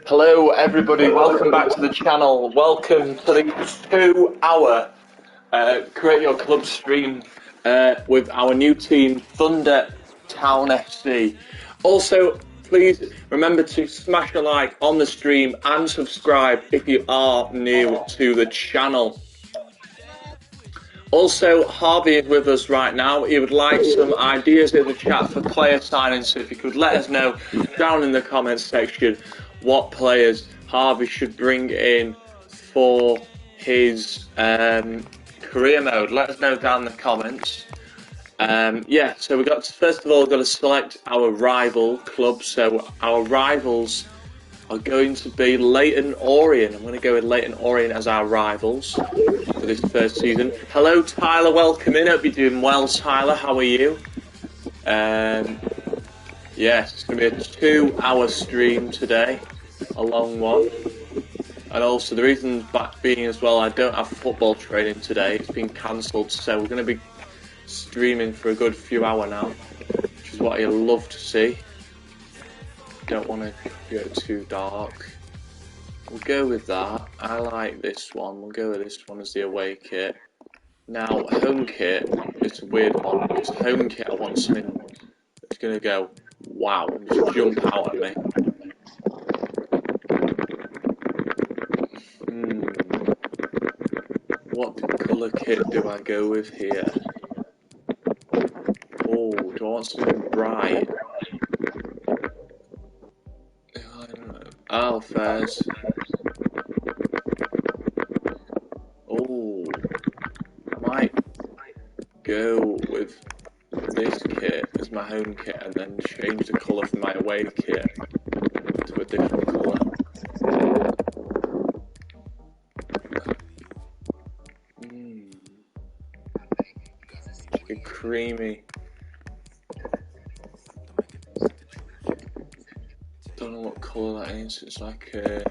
Hello everybody, welcome back to the channel. Welcome to the 2-hour Create Your Club stream with our new team, Thunder Town FC. Also, please remember to smash a like on the stream and subscribe if you are new to the channel. Also, Harvey is with us right now. He would like some ideas in the chat for player signings, so if you could let us know down in the comments section what players Harvey should bring in for his career mode. Let us know down in the comments. So we got first of all got to select our rival club. So our rivals are going to be Leyton Orient. I'm going to go with Leyton Orient as our rivals for this first season. Hello Tyler, welcome in. Hope you're doing well, Tyler. How are you? Yes, it's going to be a 2-hour stream today, a long one. And also the reason back being as well, I don't have football training today. It's been cancelled, so we're going to be streaming for a good few hours now, which is what you'll love to see. Don't want to go too dark. We'll go with that. I like this one. We'll go with this one as the away kit. Now, home kit is a weird one, because home kit I want something that's going to go, wow, and just jump out at me. What colour kit do I go with here? Oh, do I want something bright? I don't know. Oh, fairs. Oh, I might go with this kit as my home kit and then change the colour for my away kit to a different colour. Like a creamy. Don't know what colour that is. It's like a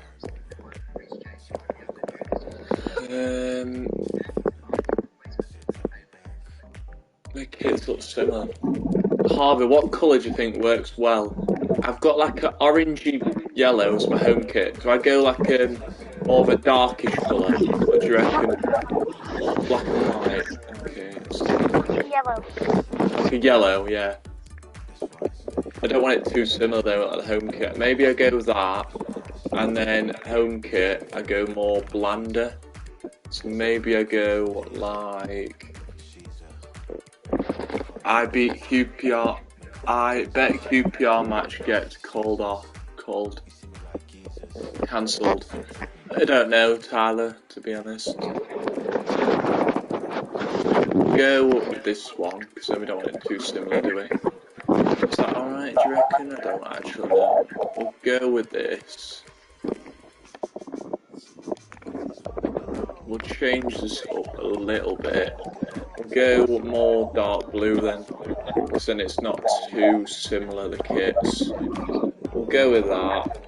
the kits look similar. Harvey, what colour do you think works well? I've got like an orangey yellow as my home kit. Do I go like more of a darkish colour? What do you reckon? Black and white. Okay. Yellow. Like a yellow, yeah. I don't want it too similar though at the home kit. Maybe I go with that, and then home kit I go more blander. So maybe I go like I bet QPR match gets cancelled. I don't know, Tyler, to be honest. Go with this one, because then we don't want it too similar, do we? Is that alright, do you reckon? I don't actually know. We'll go with this. We'll change this up a little bit. We'll go more dark blue then, because then it's not too similar, the kits. We'll go with that.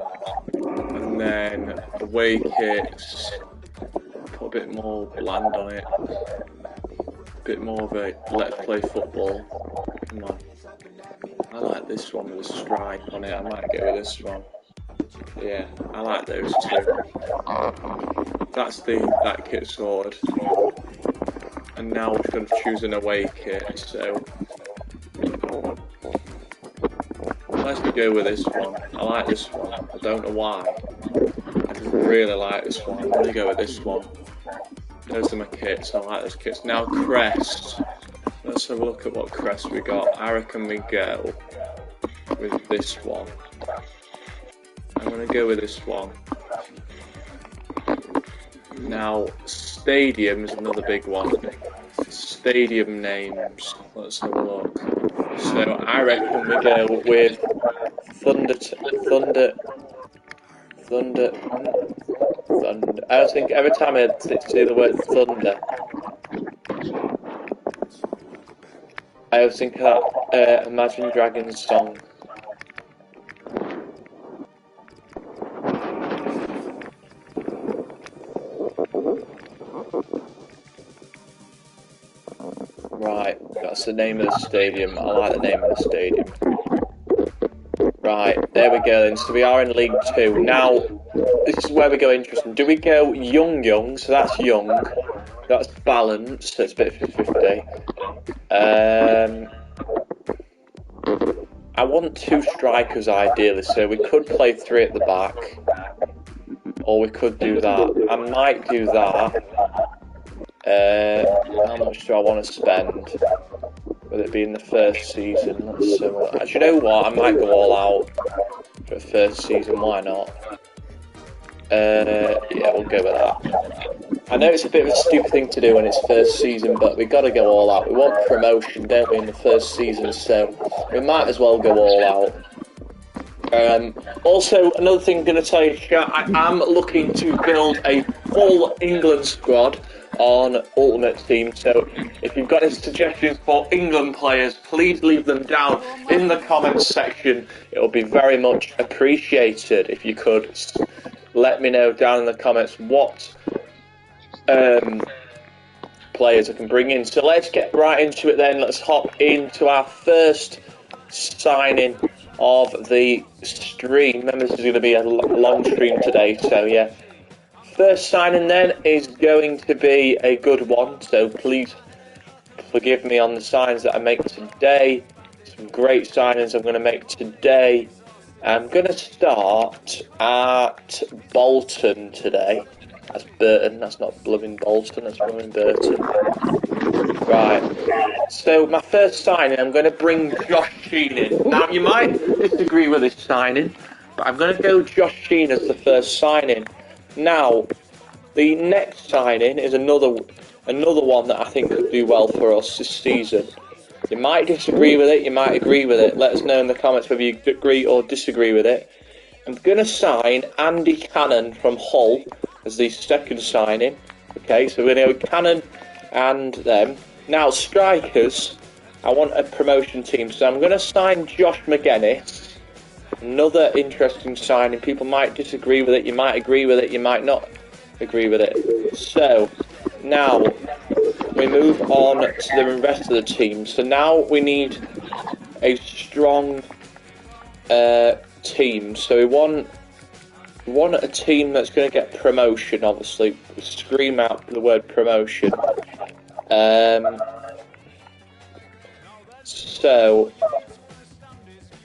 And then away kits, put a bit more bland on it. A bit more of a let's play football. Come on. I like this one with a stripe on it. I might go with this one. Yeah, I like those two. That's that kit sorted. And now we're going to choose an away kit. So let's go with this one. I like this one. I don't know why. I just really like this one. I'm going to go with this one. Those are my kits. I like those kits. Now crest. Let's have a look at what crest we got. I reckon we go with this one. I'm going to go with this one. Now, stadium is another big one. Stadium names. Let's have a look. So, I reckon we go with Thunder. I was thinking every time I see the word thunder, I was thinking that Imagine Dragons song. Right, that's the name of the stadium. I like the name of the stadium. Right, there we go then. So we are in League 2. Now, this is where we go interesting. Do we go young? So that's young. That's balanced, so it's a bit 50-50. I want 2 strikers ideally, so we could play 3 at the back. Or we could do that. I might do that. How much do I want to spend? With it being the first season. Let's see what... Do you know what? I might go all out for the first season. Why not? Yeah, we'll go with that. I know it's a bit of a stupid thing to do when it's first season, but we've got to go all out. We want promotion, don't we, in the first season, so we might as well go all out. Also, another thing I'm going to tell you, I am looking to build a full England squad on Ultimate Team, so if you've got any suggestions for England players, please leave them down in the comments section. It'll be very much appreciated if you could let me know down in the comments what players I can bring in. So let's get right into it then. Let's hop into our first signing of the stream. Remember, this is going to be a long stream today, so yeah. First signing then is going to be a good one, so please forgive me on the signs that I make today. Some great signings I'm going to make today. I'm going to start at Bolton today. That's Burton, that's not blooming Bolton, that's blooming Burton. Right, so my first signing, I'm going to bring Josh Sheen in. Now, you might disagree with this signing, but I'm going to go Josh Sheen as the first signing. Now, the next signing is another one that I think could do well for us this season. You might disagree with it, you might agree with it. Let us know in the comments whether you agree or disagree with it. I'm going to sign Andy Cannon from Hull as the second signing. Okay, so we're going to go Cannon and them. Now, strikers, I want a promotion team, so I'm going to sign Josh McGuinness. Another interesting signing. People might disagree with it, you might agree with it, you might not agree with it. So, now we move on to the rest of the team. So now we need a strong team. So we want a team that's going to get promotion, obviously. Scream out the word promotion. So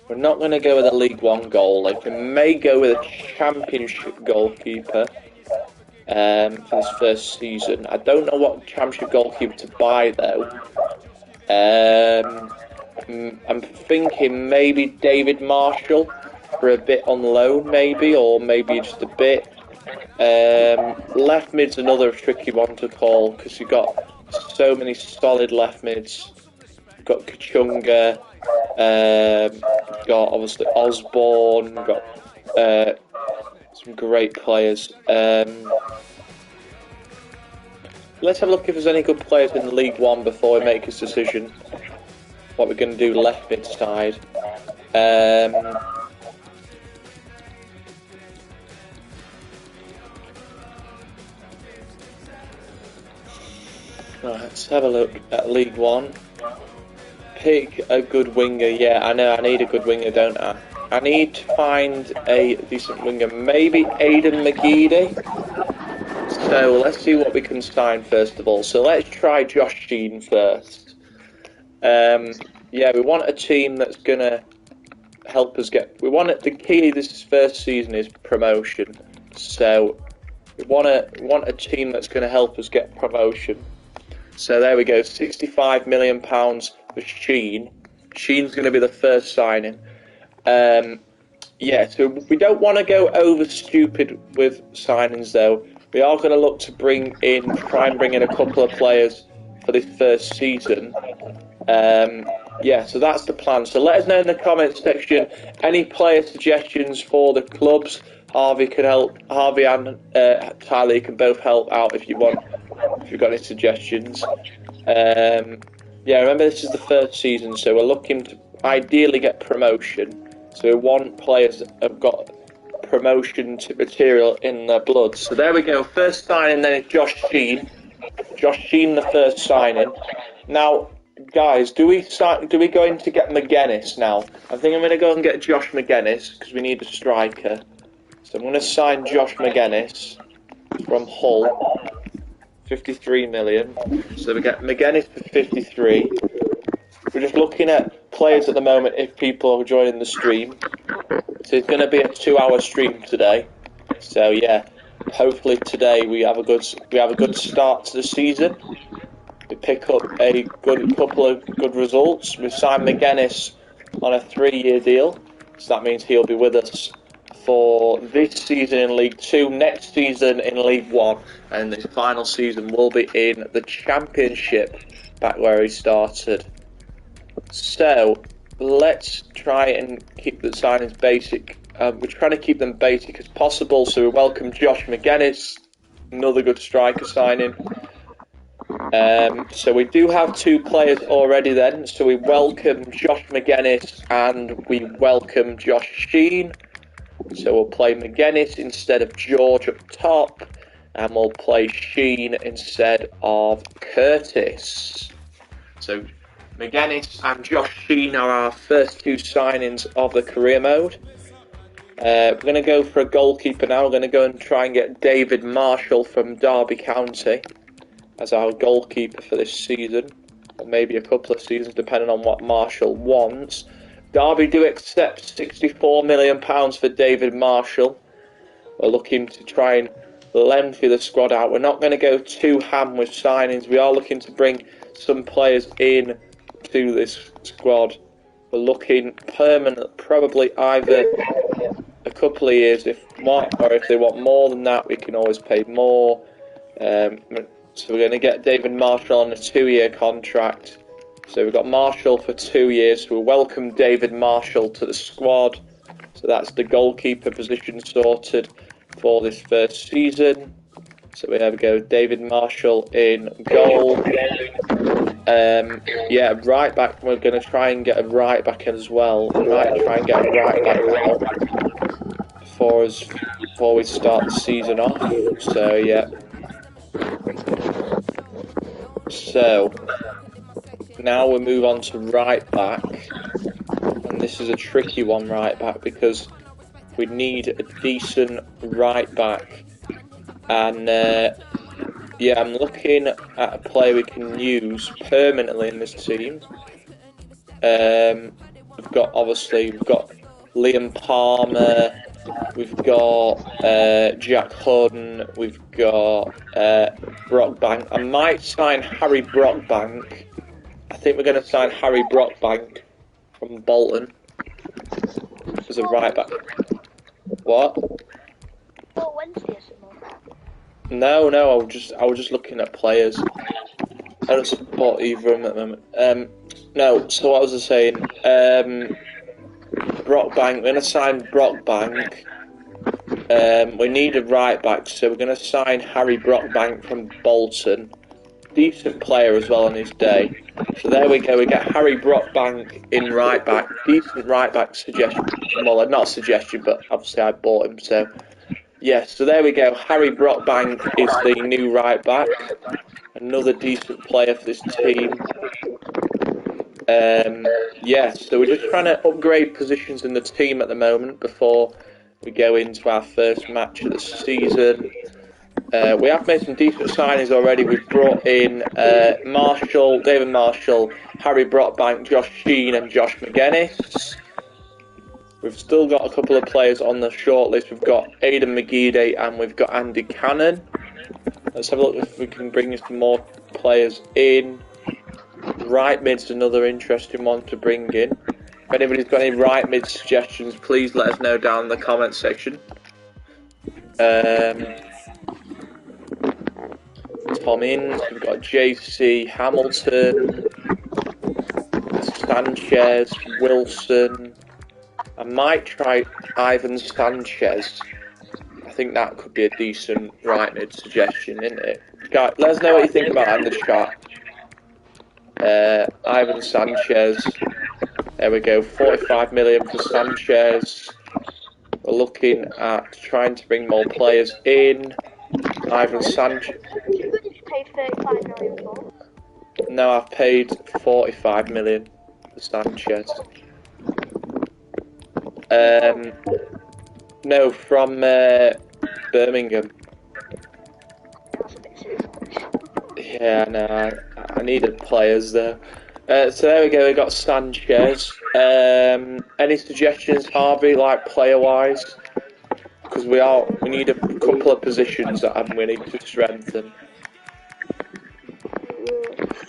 we're not going to go with a League 1 goalie. We may go with a Championship goalkeeper for this first season. I don't know what Championship goalkeeper to buy though. I'm thinking maybe David Marshall for a bit on loan, maybe, or maybe just a bit. Left mid's another tricky one to call because you've got so many solid left mids. You've got Kachunga, got obviously Osborne, got some great players. Let's have a look if there's any good players in League 1 before we make this decision. What we're going to do left mid side. Right, let's have a look at League 1. Pick a good winger. Yeah, I know, I need a good winger, don't I? I need to find a decent winger. Maybe Aidan McGeady. So let's see what we can sign first of all. So let's try Josh Sheen first. Yeah, we want a team that's going to help us get... the key this first season is promotion. So we want a team that's going to help us get promotion. So there we go, £65 million for Sheen. Sheen's going to be the first signing. Yeah, so we don't want to go over stupid with signings though. We are going to look to try and bring in a couple of players for this first season. Yeah, so that's the plan. So let us know in the comments section any player suggestions for the clubs. Harvey and Tyler, you can both help out if you want, if you've got any suggestions. Yeah, remember this is the first season, so we're looking to ideally get promotion. So we want players that have got promotion material in their blood. So there we go, first signing then is Josh Sheen. Josh Sheen, the first signing. Now, guys, do we go in to get McGuinness now? I think I'm going to go and get Josh McGuinness because we need a striker. So I'm going to sign Josh McGuinness from Hull, 53 million. So we get McGuinness for 53. We're just looking at players at the moment if people are joining the stream. So it's going to be a 2-hour stream today. So yeah, hopefully today we have a good start to the season. We pick up a couple of good results. We've signed McGuinness on a 3-year deal, so that means he'll be with us for this season in League 2, next season in League 1, and the final season will be in the Championship, back where he started. So let's try and keep the signings basic. We're trying to keep them basic as possible, so we welcome Josh McGuinness, another good striker signing. So we do have 2 players already then, so we welcome Josh McGuinness and we welcome Josh Sheen. So we'll play McGuinness instead of George up top, and we'll play Sheen instead of Curtis. So McGuinness and Josh Sheen are our first 2 signings of the career mode. We're going to go for a goalkeeper now. We're going to go and try and get David Marshall from Derby County as our goalkeeper for this season, or maybe a couple of seasons depending on what Marshall wants. Derby do accept £64 million for David Marshall. We're looking to try and lengthy the squad out. We're not going to go too ham with signings. We are looking to bring some players in to this squad. We're looking permanent, probably either a couple of years or if they want more than that, we can always pay more. So we're going to get David Marshall on a 2-year contract. So we've got Marshall for 2 years. So we'll welcome David Marshall to the squad. So that's the goalkeeper position sorted for this first season. So we have David Marshall in goal. Yeah, right back. We're going to try and get a right back as well. We might try and get a right back now before we start the season off. So yeah. So now we move on to right back, and this is a tricky one, right back, because we need a decent right back. And yeah, I'm looking at a player we can use permanently in this team. We've got Liam Palmer, we've got Jack Hudden, we've got Brockbank. I might sign Harry Brockbank. I think we're going to sign Harry Brockbank from Bolton as a right back. What? Oh, Wednesday or something. No, I was just looking at players. I don't support either of them at the moment. No, so what was I saying? Brockbank, we're going to sign Brockbank. We need a right back, so we're going to sign Harry Brockbank from Bolton. Decent player as well on his day. So there we go, we get Harry Brockbank in right back. Decent right back suggestion. Well, not suggestion, but obviously I bought him, so yes, so there we go. Harry Brockbank is the new right back. Another decent player for this team. Yes, so we're just trying to upgrade positions in the team at the moment before we go into our first match of the season. We have made some decent signings already. We've brought in David Marshall, Harry Brockbank, Josh Sheen and Josh McGuinness. We've still got a couple of players on the shortlist. We've got Aidan McGeady and we've got Andy Cannon. Let's have a look if we can bring some more players in. Right mid's another interesting one to bring in. If anybody's got any right mid suggestions, please let us know down in the comment section. Tom Inns, we've got JC Hamilton, Sanchez, Wilson. I might try Ivan Sanchez. I think that could be a decent right mid suggestion, isn't it? Guys, let us know what you think about that in the chat. Ivan Sanchez. There we go, 45 million for Sanchez. We're looking at trying to bring more players in. Ivan Sanchez. Who did you pay 35 million for? No, I've paid 45 million for Sanchez. No, from Birmingham. That's a bit too much. Yeah, no, I needed players though. So there we go, we got Sanchez. Any suggestions, Harvey, like player-wise? Because we need a couple of positions that we need to strengthen.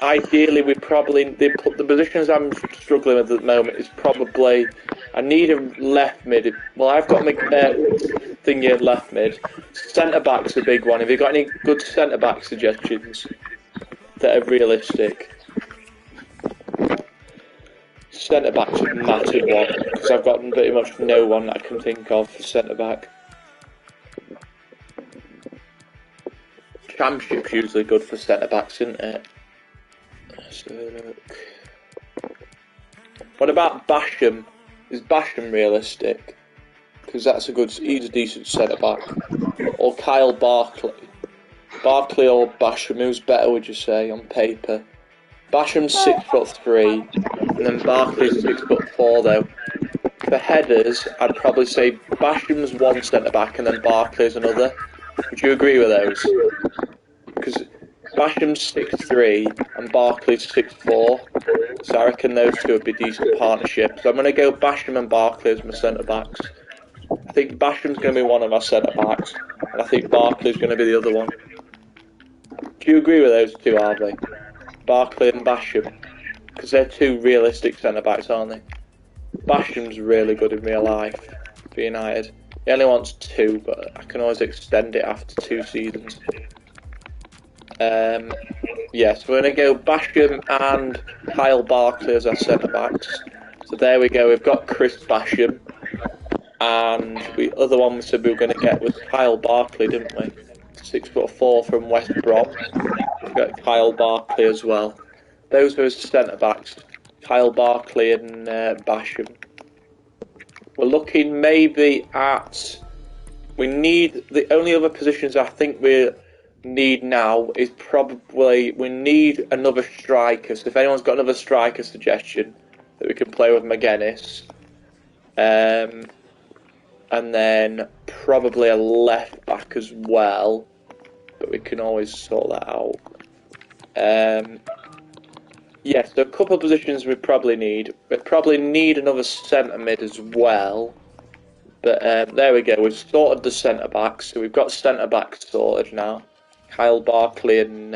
Ideally, we probably the positions I'm struggling with at the moment is probably I need a left mid. Well, I've got my thingy in left mid. Centre back's a big one. Have you got any good centre back suggestions that are realistic? Centre back's a massive one because I've got pretty much no one that I can think of for centre back. Championship's usually good for centre backs, isn't it? So look. What about Basham? Is Basham realistic? Because he's a decent centre back. Or Kyle Barkley. Barkley or Basham, who's better would you say on paper? Basham's 6'3", and then Barkley's 6'4" though. For headers, I'd probably say Basham's one centre back and then Barkley's another. Would you agree with those? Because Basham's 6'3" and Barkley's 6'4", so I reckon those two would be decent partnerships. So I'm going to go Basham and Barkley as my centre backs. I think Basham's going to be one of my centre backs, and I think Barkley's going to be the other one. Do you agree with those two, Harvey? Barkley and Basham? Because they're two realistic centre backs, aren't they? Basham's really good in real life for United. He only wants 2, but I can always extend it after 2 seasons. Yes, we're going to go Basham and Kyle Barkley as our centre backs. So there we go. We've got Chris Basham, and the other one we said we were going to get was Kyle Barkley, didn't we? 6'4" from West Brom. We've got Kyle Barkley as well. Those are his centre backs. Kyle Barkley and Basham. We're looking maybe at. We need the only other positions I think we need now is probably we need another striker. So if anyone's got another striker suggestion that we can play with McGuinness, and then probably a left back as well, but we can always sort that out. Yeah, so a couple of positions we probably need. We probably need another centre mid as well. But there we go, we've sorted the centre backs, so we've got centre backs sorted now. Kyle Barkley and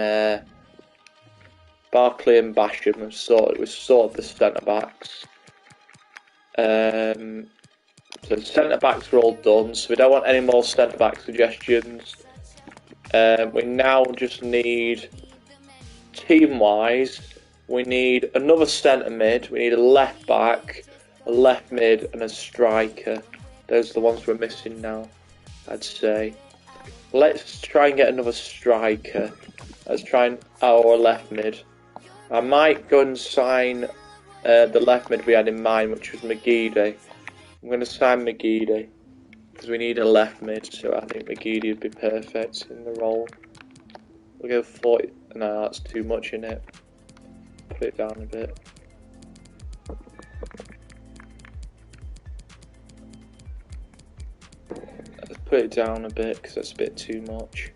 Basham have sorted. We've sorted the centre backs. So centre backs are all done, so we don't want any more centre back suggestions. We now just need team wise. We need another centre mid. We need a left back, a left mid, and a striker. Those are the ones we're missing now, I'd say. Let's try and get another striker. Let's try and our left mid. I might go and sign the left mid we had in mind, which was McGeady. I'm going to sign McGeady because we need a left mid, so I think McGeady would be perfect in the role. We'll go 40. No, that's too much in it. Put it down a bit. Let's put it down a bit because that's a bit too much.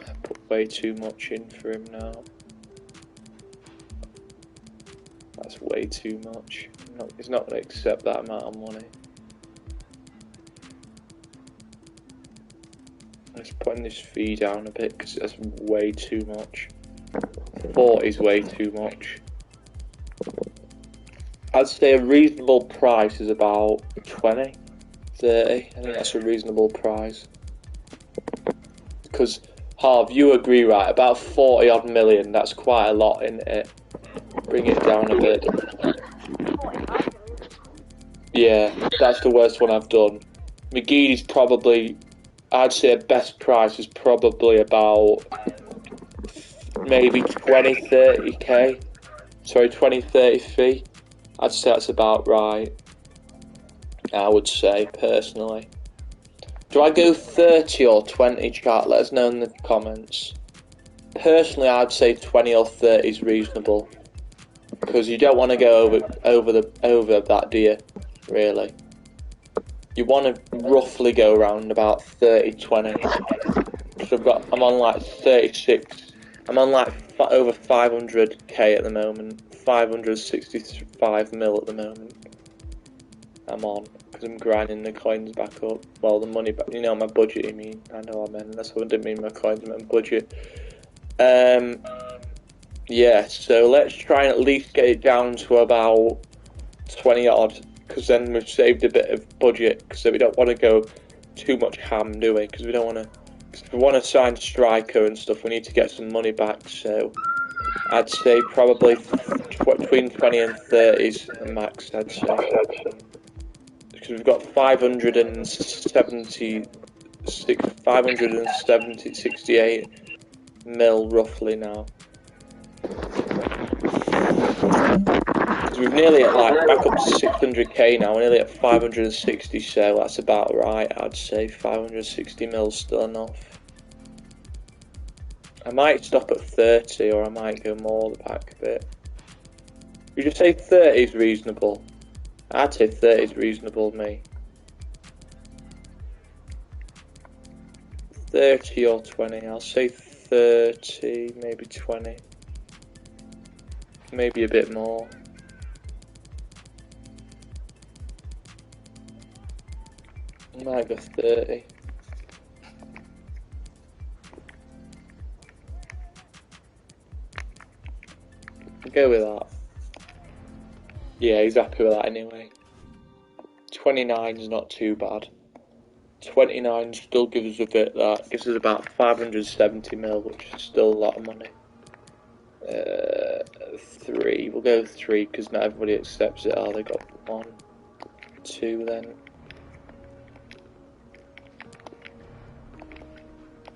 I put way too much in for him now. That's way too much. He's not going to accept that amount of money. Let's put this fee down a bit because that's way too much. 40 is way too much. I'd say a reasonable price is about 20, 30. I think that's a reasonable price. Because, Harv, you agree, right? About 40 odd million, that's quite a lot, isn't it? Bring it down a bit. Yeah, that's the worst one I've done. McGee's probably, I'd say a best price is probably about maybe 20, 30k. Sorry, 20, 30 fee. I'd say that's about right. I would say, personally. Do I go 30 or 20, chat? Let us know in the comments. Personally, I'd say 20 or 30 is reasonable, because you don't want to go over that, do you? Really, you want to roughly go around about 30, 20. So I'm on like 36. I'm on like over 500k at the moment. 565 mil at the moment. I'm on because I'm grinding the coins back up. Well, the money back. You know my budget. You mean? I know what I meant. That's what I didn't mean my coins. I meant budget. Yeah. So let's try and at least get it down to about 20 odd, because then we've saved a bit of budget. Because we don't want to go too much ham, do we? Because we don't want to. If we want to sign striker and stuff, we need to get some money back. So I'd say probably between 20 and 30s the max. I'd say. Because we've got 568 mil roughly now. Because we've nearly at like back up to 600k now. We're nearly at 560, so that's about right. I'd say 560 mil still enough. I might stop at 30, or I might go more back a bit. Would you say 30 is reasonable? I'd say 30 is reasonable, me. 30 or 20, I'll say 30, maybe 20. Maybe a bit more. I might go 30. I'll go with that. Yeah, he's happy with that anyway. 29 is not too bad. 29 still gives us a bit. That gives us about 570 mil, which is still a lot of money. 3. We'll go 3 because not everybody accepts it. Oh, they got 1, 2 then.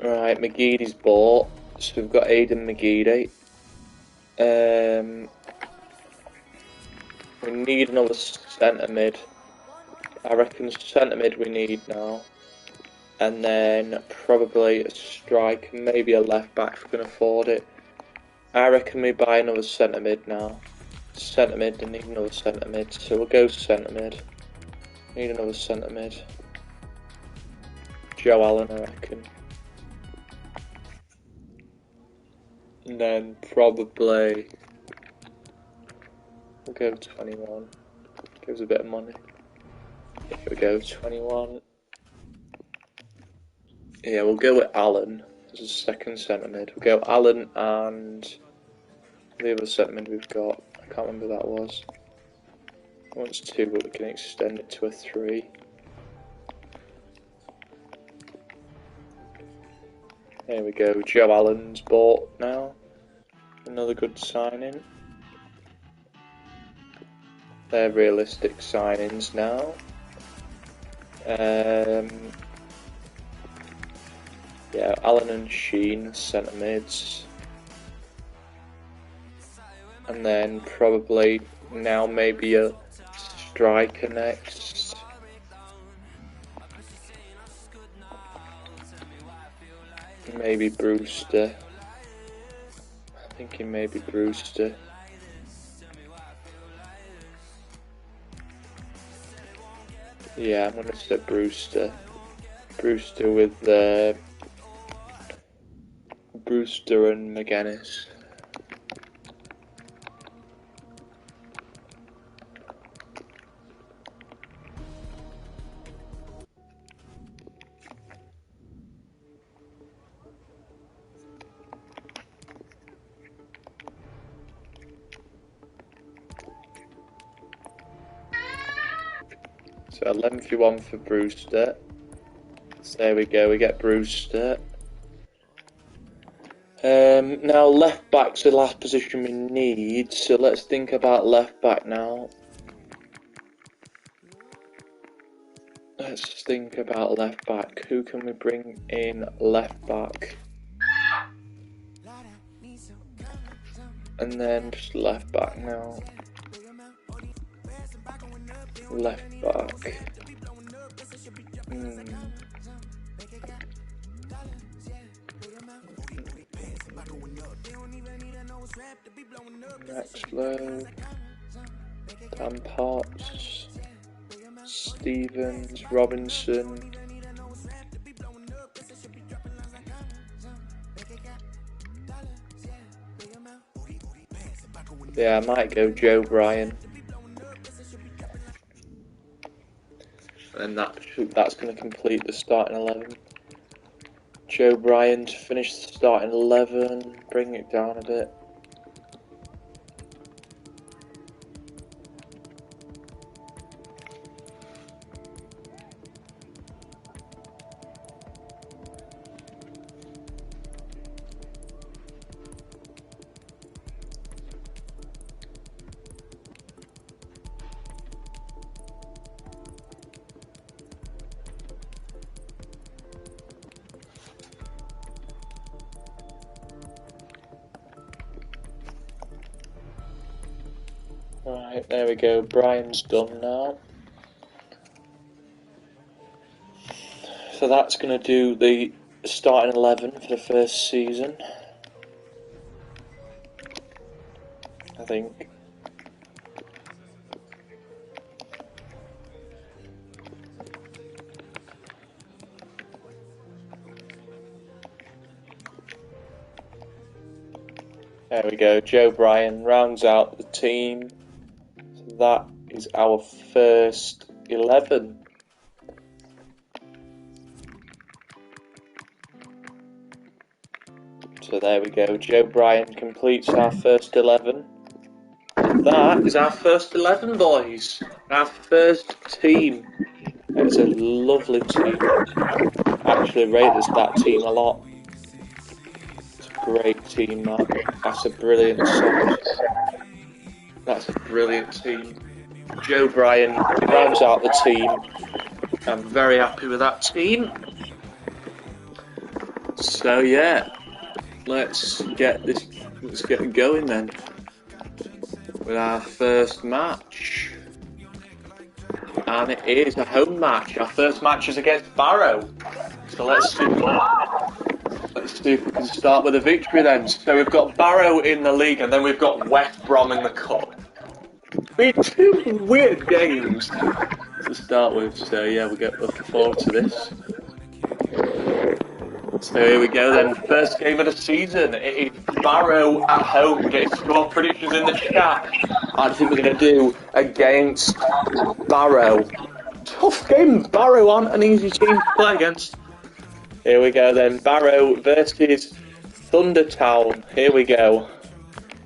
Right, McGeady's bought. So we've got Aidan McGeady. We need another centre mid. I reckon centre mid we need now. And then probably a striker, maybe a left back if we can afford it. I reckon we buy another centre mid now. Centre mid, I need another centre mid. So we'll go centre mid. Need another centre mid. Joe Allen, I reckon. And then probably we'll go 21. Gives a bit of money. Here we go, 21. Yeah, we'll go with Allen as a second centre mid. We'll go Allen and the other centre mid we've got. I can't remember who that was. That one's 2, but we can extend it to a 3. There we go. Joe Allen's bought now. Another good signing. They're realistic signings now. Yeah, Allen and Sheen, centre mids. And then probably now maybe a striker next. Maybe Brewster. I'm thinking maybe Brewster. Yeah, I'm gonna say Brewster. Brewster with Brewster and McGuinness. So a lengthy one for Brewster. So there we go, we get Brewster. Now left back's the last position we need, so let's think about left back now. Let's think about left back. Who can we bring in left back? And then just left back now. Left back. Next low. Potts, Stevens, Robinson. Yeah, I might go Joe Bryan. And that's going to complete the starting 11. Joe Bryan to finish the starting 11, bring it down a bit. Right, there we go. Brian's done now. So that's going to do the starting 11 for the first season, I think. There we go. Joe Bryan rounds out the team. So that is our first 11. So there we go. Joe Bryan completes our first 11. And that is our first 11, boys. Our first team. It's a lovely team. I actually rated that team a lot. It's a great team, that. That's a brilliant side. That's a brilliant team. Joe Bryan rounds out the team. I'm very happy with that team. So yeah, let's get it going then with our first match. And it is a home match. Our first match is against Barrow. So let's see if we can start with a victory then. So we've got Barrow in the league and then we've got West Brom in the cup. We had two weird games to start with, so yeah, we're looking forward to this. So here we go then, first game of the season. It is Barrow at home. Get score predictions in the chat. I think we're going to do against Barrow. Tough game. Barrow aren't an easy team to play against. Here we go then, Barrow versus Thundertown. Here we go.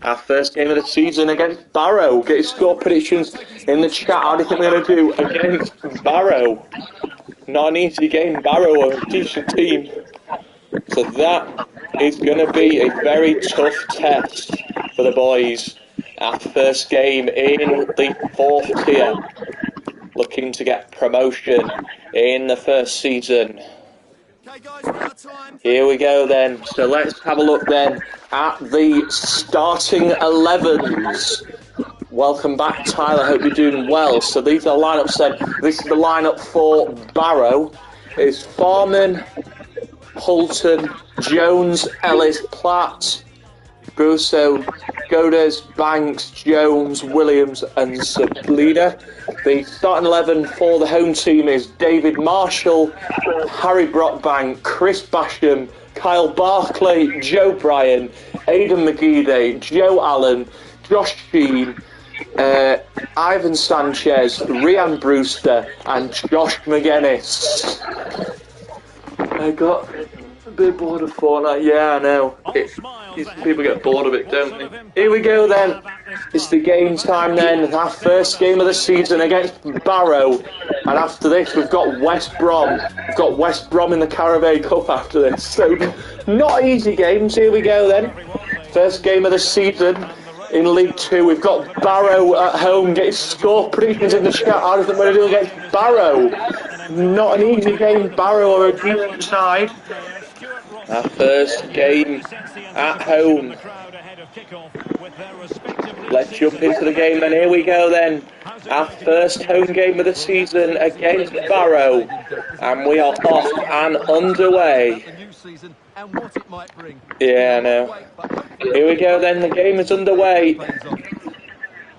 Our first game of the season against Barrow. Get your score predictions in the chat. How do you think we're going to do against Barrow? Not an easy game. Barrow are a decent team. So that is going to be a very tough test for the boys. Our first game in the 4th tier. Looking to get promotion in the first season. Here we go then. So let's have a look then at the starting 11s. Welcome back, Tyler. Hope you're doing well. So these are lineups then. This is the lineup for Barrow. It's Farman, Hulton, Jones, Ellis, Platt, Busso, Godes, Banks, Jones, Williams and Sablina. The starting 11 for the home team is David Marshall, Harry Brockbank, Chris Basham, Kyle Barclay, Joe Bryan, Aidan McGeady, Joe Allen, Josh Sheen, Ivan Sanchez, Rhian Brewster and Josh McGuinness. I got a bit bored of Fortnite, yeah I know. People get bored of it, don't they? Here we go then. It's the game time then. Our first game of the season against Barrow. And after this we've got West Brom. We've got West Brom in the Carabao Cup after this. So not easy games. Here we go then. First game of the season in League 2. We've got Barrow at home. Get his score predictions in the chat. How do you think we're going to do against Barrow? Not an easy game. Barrow are a decent side. Our first game at home. Let's jump into the game then. Here we go then. Our first home game of the season against Barrow. And we are off and underway. Yeah, I know. Here we go then. The game is underway.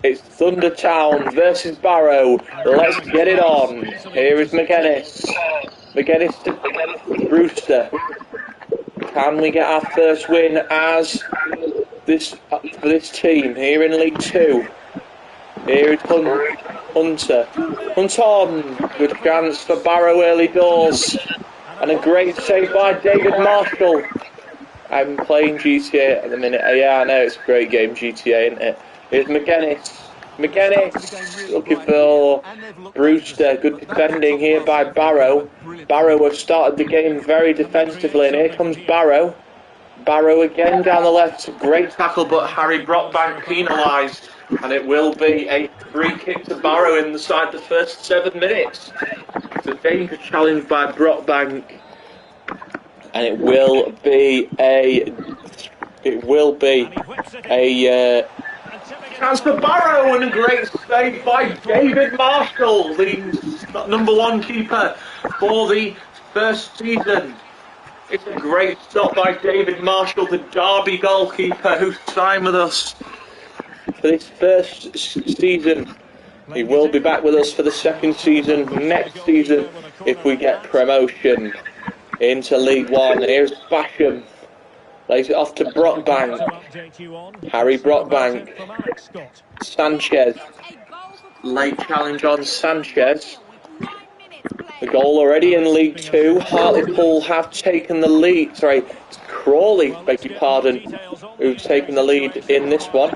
It's Thundertown versus Barrow. Let's get it on. Here is McGuinness. McGuinness to Brewster. Can we get our first win as for this team here in League 2? Here is Hunter. Hunter on. Good chance for Barrow early doors. And a great save by David Marshall. I'm playing GTA at the minute. Yeah, I know, it's a great game, GTA, isn't it? Here's McGuinness. McGuinness looking for Brewster. Good defending here by Barrow. Barrow have started the game very defensively, and here comes Barrow. Barrow again down the left. Great tackle, but Harry Brockbank penalised. And it will be a free kick to Barrow inside the first 7 minutes. It's a dangerous challenge by Brockbank. And it will be a chance for Barrow, and a great save by David Marshall, the #1 keeper for the first season. It's a great stop by David Marshall, the Derby goalkeeper who signed with us for this first season. He will be back with us for the second season next season if we get promotion into League 1. Here's Basham. Lays it off to Brockbank. Harry Brockbank. Sanchez. Late challenge on Sanchez. The goal already in League 2. Hartlepool have taken the lead. Sorry, it's Crawley, beg your pardon, who've taken the lead in this one.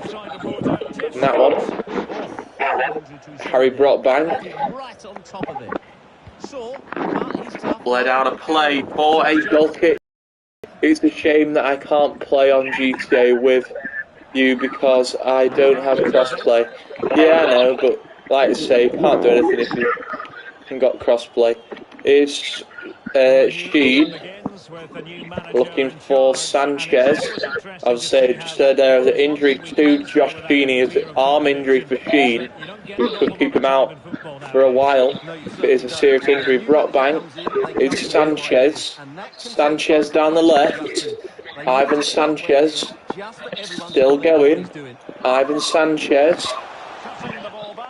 In that one. Harry Brockbank. Bled out of play for a goal kick. It's a shame that I can't play on GTA with you because I don't have crossplay. Yeah, I know, but like I say, you can't do anything if you haven't got crossplay. It's Sheen looking for Sanchez. I would say just there was an injury to Josh Sheeny, as an arm injury for Sheen, which could keep him out for a while. If it is a serious injury, Brockbank. It's Sanchez. Sanchez down the left. Ivan Sanchez still going. Ivan Sanchez.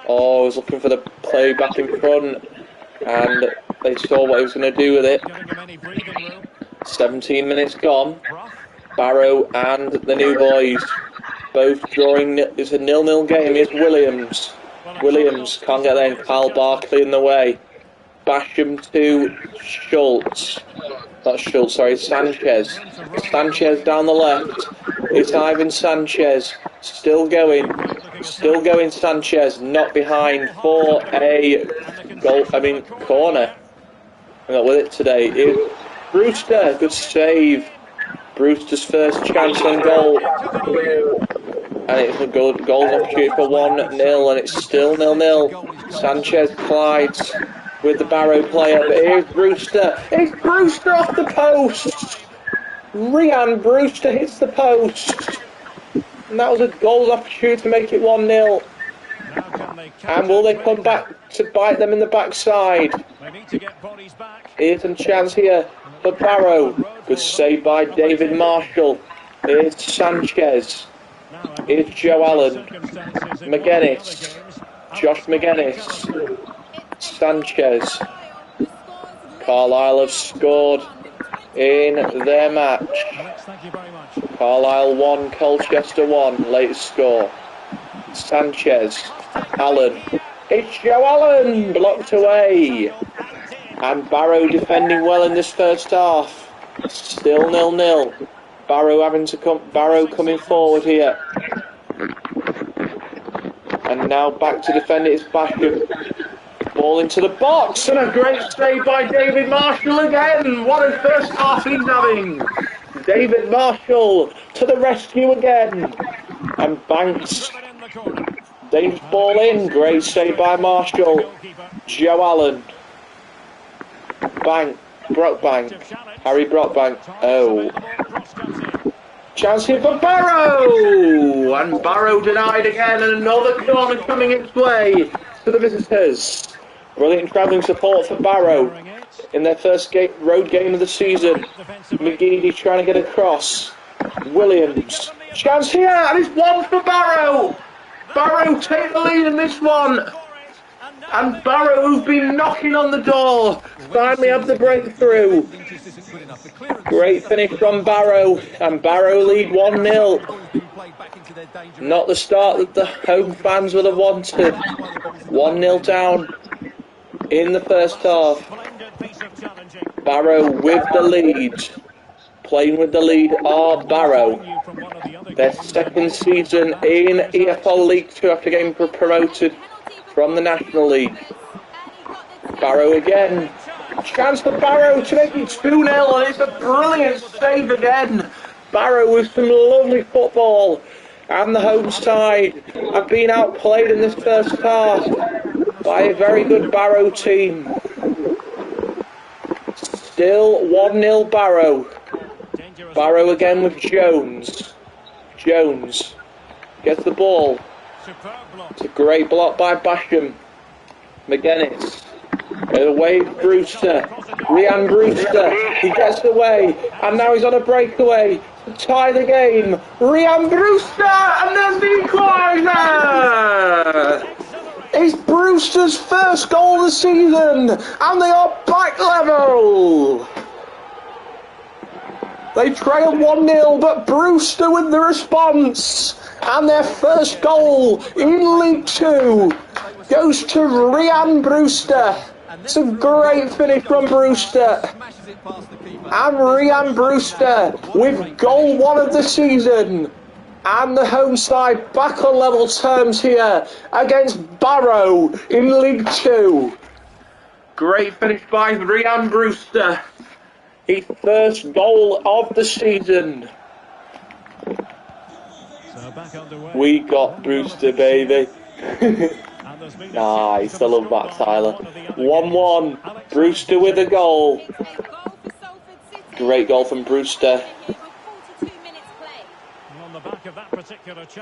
Oh, was looking for the play back in front, and they saw what he was going to do with it. 17 minutes gone. Barrow and the new boys both drawing. It's a 0-0 game. Here's Williams. Williams can't get there, and Kyle Barkley in the way. Basham to Schultz. Not Schultz, sorry, Sanchez. Sanchez down the left. It's Ivan Sanchez. Still going. Still going, Sanchez. Not behind for a corner. I'm not with it today. It's Brewster. Good save. Brewster's first chance on goal. And it's a goal opportunity for 1-0, and it's still 0-0. Sanchez collides with the Barrow player, but here's Brewster. It's Brewster off the post. Ryan Brewster hits the post. And that was a goal opportunity to make it 1-0. And will they come back to bite them in the backside? Here's a chance here for Barrow. Good save by David Marshall. Here's Sanchez. Here's Joe Allen. McGuinness. Josh McGuinness. Sanchez. Carlisle have scored in their match. Carlisle 1, Colchester 1. Latest score. Sanchez. Allen. It's Joe Allen. Blocked away. And Barrow defending well in this first half. Still 0-0. Barrow coming forward here. And now back to defend it is Basham. Ball into the box, and a great save by David Marshall again. What a first half he's having. David Marshall to the rescue again. And Banks. Dangerous ball in. Great save by Marshall. Joe Allen. Brockbank. Harry Brockbank. Oh. Chance here for Barrow! And Barrow denied again, and another corner coming its way for the visitors. Brilliant travelling support for Barrow in their first road game of the season. McGeady trying to get across. Williams. Chance here, and it's one for Barrow! Barrow take the lead in this one. And Barrow, who've been knocking on the door, finally have the breakthrough. Great finish from Barrow, and Barrow lead 1-0. Not the start that the home fans would have wanted. 1-0 down in the first half. Barrow with the lead. Playing with the lead are Barrow. Their second season in EFL League 2 after getting promoted from the National League. Barrow again. Chance for Barrow to make it 2-0, and it's a brilliant save again. Barrow with some lovely football, and the home side have been outplayed in this first half by a very good Barrow team. Still 1-0 Barrow. Barrow again with Jones. Jones gets the ball. It's a great block by Basham. McGuinness. Away Brewster. Ryan Brewster. He gets away. And now he's on a breakaway to tie the game. Ryan Brewster! And there's the equaliser! It's Brewster's first goal of the season. And they are back level. They trailed 1-0, but Brewster with the response. And their first goal in League 2 goes to Ryan Brewster. It's a great finish from Brewster. And Ryan Brewster with goal 1 of the season. And the home side back on level terms here against Barrow in League 2. Great finish by Ryan Brewster. His first goal of the season. We got Brewster, baby. Nice, I love that, Tyler. 1-1. Brewster with a goal. Great goal from Brewster.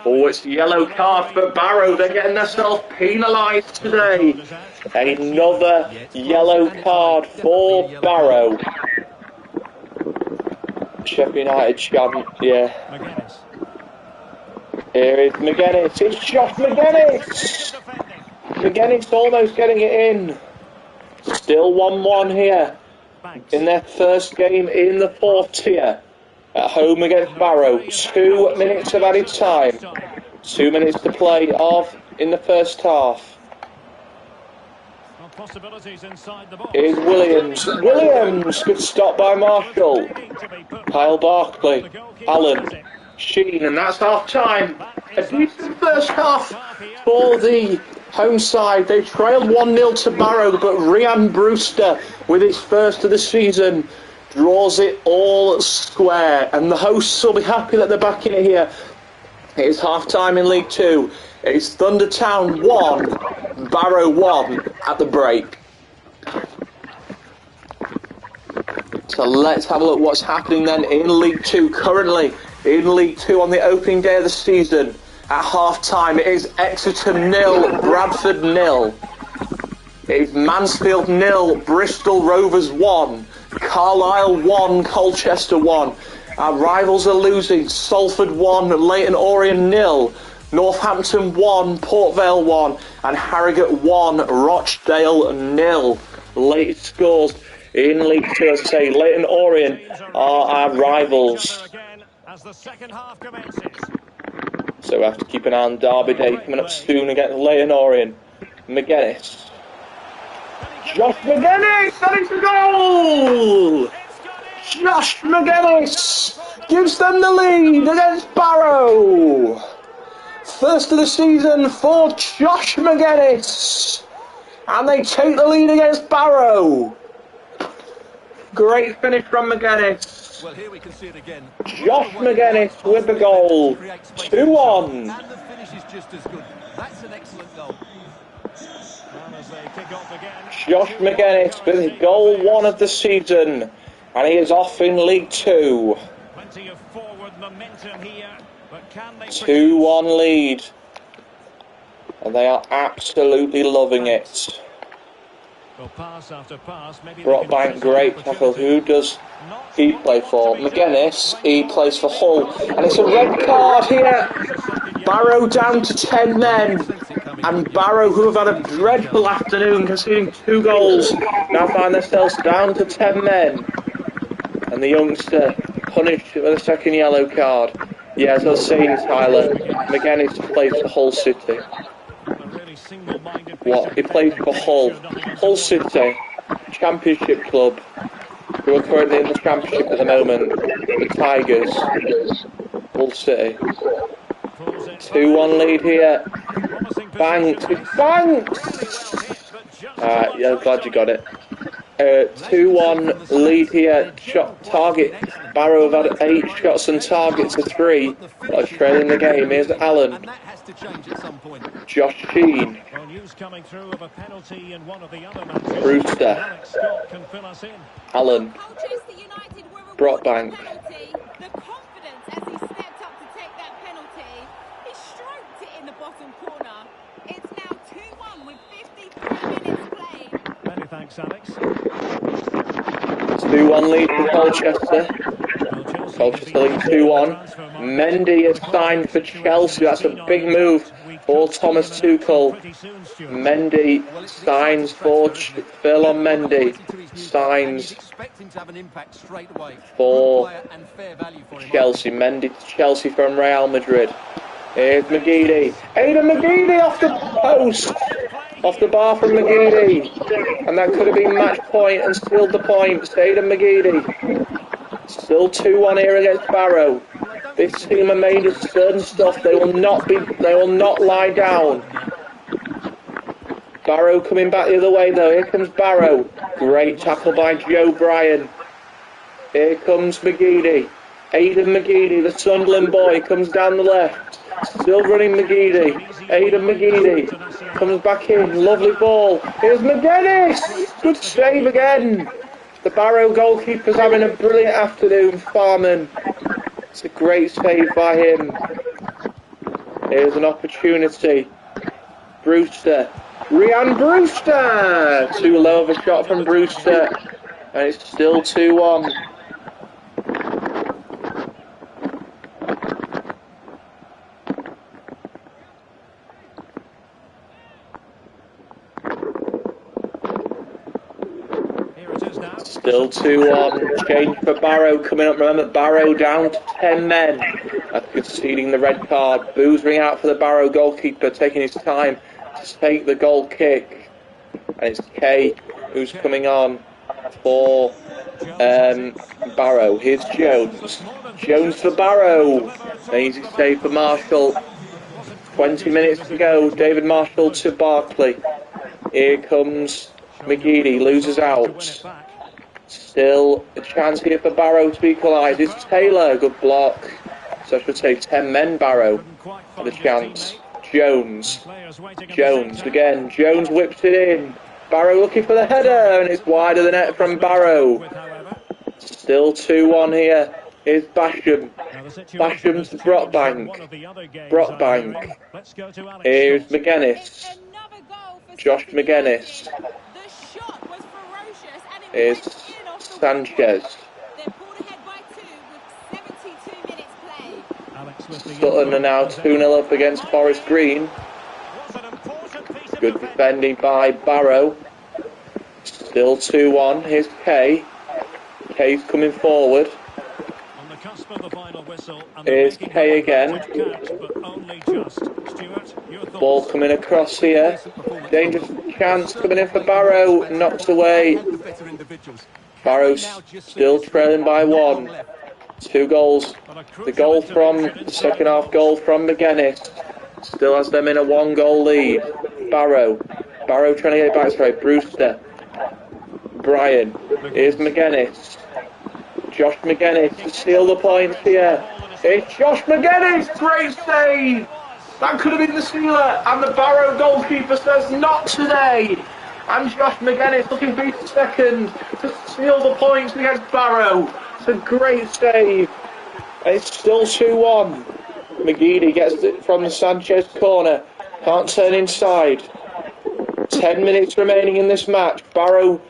Oh, it's yellow card for Barrow. They're getting themselves penalised today. Another yellow card for Barrow. Sheffield United champ, yeah. Here is McGuinness. It's Josh McGuinness. McGuinness almost getting it in. Still 1-1 here in their first game in the 4th tier at home against Barrow. 2 minutes of added time. 2 minutes to play off in the first half. Here's Williams. Williams, good stop by Marshall. Kyle Barkley. Allen. Sheen, and that's half time. A decent first half for the home side. They trailed 1-0 to Barrow, but Ryan Brewster, with his first of the season, draws it all square. And the hosts will be happy that they're back in it here. It is half time in League 2. It's Thundertown 1, Barrow 1 at the break. So let's have a look what's happening then in League 2 currently. In League 2 on the opening day of the season at half time, it is Exeter 0, Bradford 0. It is Mansfield 0, Bristol Rovers 1, Carlisle 1, Colchester 1. Our rivals are losing, Salford 1, Leyton Orient 0, Northampton 1, Port Vale 1, and Harrogate 1, Rochdale 0. Latest scores in League 2, as I say, Leyton Orient are our rivals. As the second half commences. So we have to keep an eye on Derby Day coming up soon against Leyton Orient. McGuinness. Josh McGuinness! That is the goal! Josh McGuinness gives them the lead against Barrow. First of the season for Josh McGuinness. And they take the lead against Barrow. Great finish from McGuinness. Well, here we can see it again. Josh McGuinness with the goal. 2-1. And the finish is just as good. That's an excellent goal. Josh McGuinness with goal 1 of the season. And he is off in League 2. Plenty of forward momentum here, but can they 2-1 lead. And they are absolutely loving it. well, pass after pass, maybe Brockbank, great tackle. Who does he play for? McGuinness, he plays for Hull. And it's a red card here. Barrow down to 10 men. And Barrow, who have had a dreadful afternoon, conceding 2 goals, now find themselves down to 10 men. And the youngster punished with a second yellow card. Yeah, as I was saying, Tyler, McGuinness plays for Hull City. What? He plays for Hull. Hull City, Championship club, who are currently in the Championship at the moment. The Tigers. Hull City. 2-1 lead here. Banks. It's Banks! Yeah, I'm glad you got it. 2-1 lead here. Shot target. Barrow have had 8 shots and targets to 3. That's trailing the game. Here's Allen. Josh Sheen. Brewster. Allen. Brockbank. Thanks, Alex. 2-1 lead for Colchester. Colchester lead 2-1. Mendy has signed for Chelsea. That's a big move for Thomas Tuchel. Mendy signs for Phil on Mendy. Signs for Chelsea. Mendy to Chelsea from Real Madrid. Here's McGeady. Aidan McGeady off the post. Off the bar from McGeady. And that could have been match point and sealed the points. Aidan McGeady. Still 2-1 here against Barrow. This team are made of certain stuff. They will not lie down. Barrow coming back the other way though. Here comes Barrow. Great tackle by Joe Bryan. Here comes McGeady. Aidan McGeady, the Sunderland boy, comes down the left. Still running McGeady. Aidan McGeady comes back in. Lovely ball. Here's McGuinness. Good save again. The Barrow goalkeeper's having a brilliant afternoon. Farman. It's a great save by him. Here's an opportunity. Brewster. Ryan Brewster. Too low of a shot from Brewster. And it's still 2-1. Still 2-1. Change for Barrow coming up. Remember, Barrow down to 10 men after conceding the red card. Boos ring out for the Barrow goalkeeper, taking his time to take the goal kick. And it's Kay who's coming on for Barrow. Here's Jones. Jones for Barrow. An easy save for Marshall. 20 minutes to go. David Marshall to Barkley. Here comes McGeady. Loses out. Still a chance here for Barrow to equalise. It's Taylor, good block. So I should say 10 men Barrow for the chance. Jones again. Jones whips it in. Barrow looking for the header, and it's wide of the net from Barrow. Still 2-1 here. Here's Basham. Basham to Brockbank. Here's McGuinness. Josh McGuinness. Here's Sanchez. Sutton are now 2-0 up against Forest Green. Good defending by Barrow. Still 2-1. Here's Kay. Kay's coming forward. Here's Kay again. Ball coming across here. Dangerous chance coming in for Barrow. Knocked away. Barrow's still trailing by 1. 2 goals. The goal from the second half goal from McGuinness still has them in a 1-goal lead. Barrow trying to get it back. Sorry, Brewster. Bryan. Here's McGuinness. Josh McGuinness to steal the points here. It's Josh McGuinness. Great save. That could have been the sealer. And the Barrow goalkeeper says not today. And Josh McGuinness looking for his second to steal the points against Barrow. It's a great save. It's still 2-1. McGeady gets it from the Sanchez corner. Can't turn inside. 10 minutes remaining in this match. Barrow,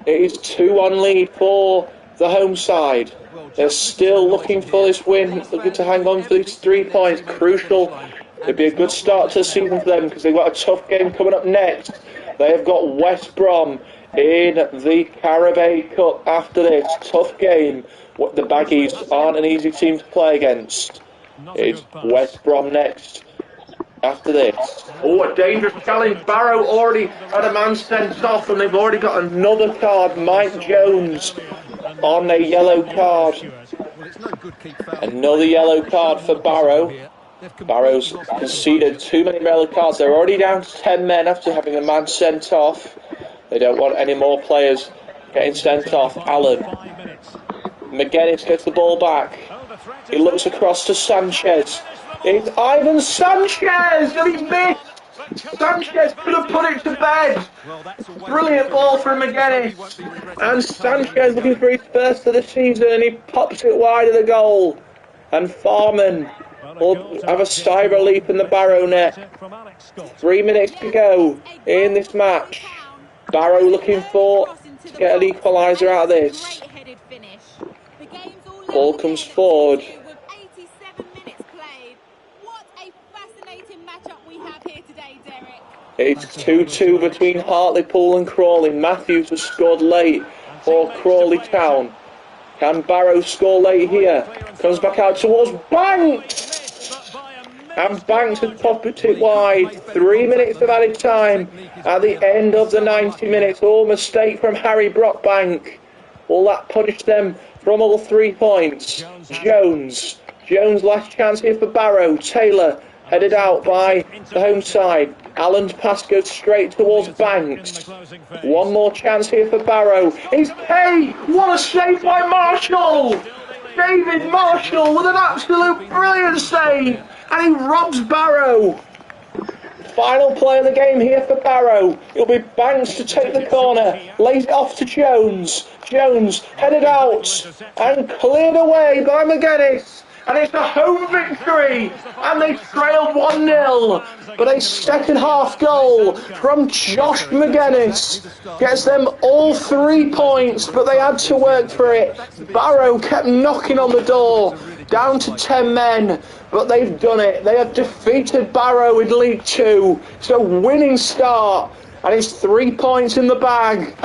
it is 2-1 lead for the home side. They're still looking for this win, looking to hang on for these 3 points. Crucial. It'd be a good start to the season for them because they've got a tough game coming up next. They have got West Brom in the Carabao Cup after this. Tough game. The Baggies aren't an easy team to play against. It's West Brom next after this. Oh, a dangerous challenge. Barrow already had a man sent off and they've already got another card. Mike Jones on a yellow card. Another yellow card for Barrow. Barrow's conceded too many yellow cards. They're already down to 10 men after having a man sent off. They don't want any more players getting sent off. Allen. McGuinness gets the ball back. He looks across to Sanchez. It's Ivan Sanchez and he's missed. Sanchez could have put it to bed. Brilliant ball from McGuinness. And Sanchez looking for his first of the season and he pops it wide of the goal. And Farman will have a sigh of relief in the Barrow net. 3 minutes to go in this match. Barrow looking to get an equaliser out of this. Ball comes forward. It's 2-2 between Hartlepool and Crawley. Matthews has scored late for Crawley Town. Can Barrow score late here? Comes back out towards Banks. And Banks has popped it wide. 3 minutes of added time at the end of the 90 minutes. Oh, mistake from Harry Brockbank. Will that punish them from all 3 points? Jones. Jones last chance here for Barrow. Taylor headed out by the home side. Allen's pass goes straight towards Banks. One more chance here for Barrow. It's Kay! What a save by Marshall! David Marshall with an absolute brilliant save! And he robs Barrow. Final play of the game here for Barrow. It'll be Banks to take the corner. Lays it off to Jones. Jones headed out and cleared away by McGuinness. And it's a home victory. And they trailed 1-0. But a second half goal from Josh McGuinness gets them all 3 points. But they had to work for it. Barrow kept knocking on the door. Down to 10 men. But they've done it. They have defeated Barrow in League 2. It's a winning start. And it's 3 points in the bag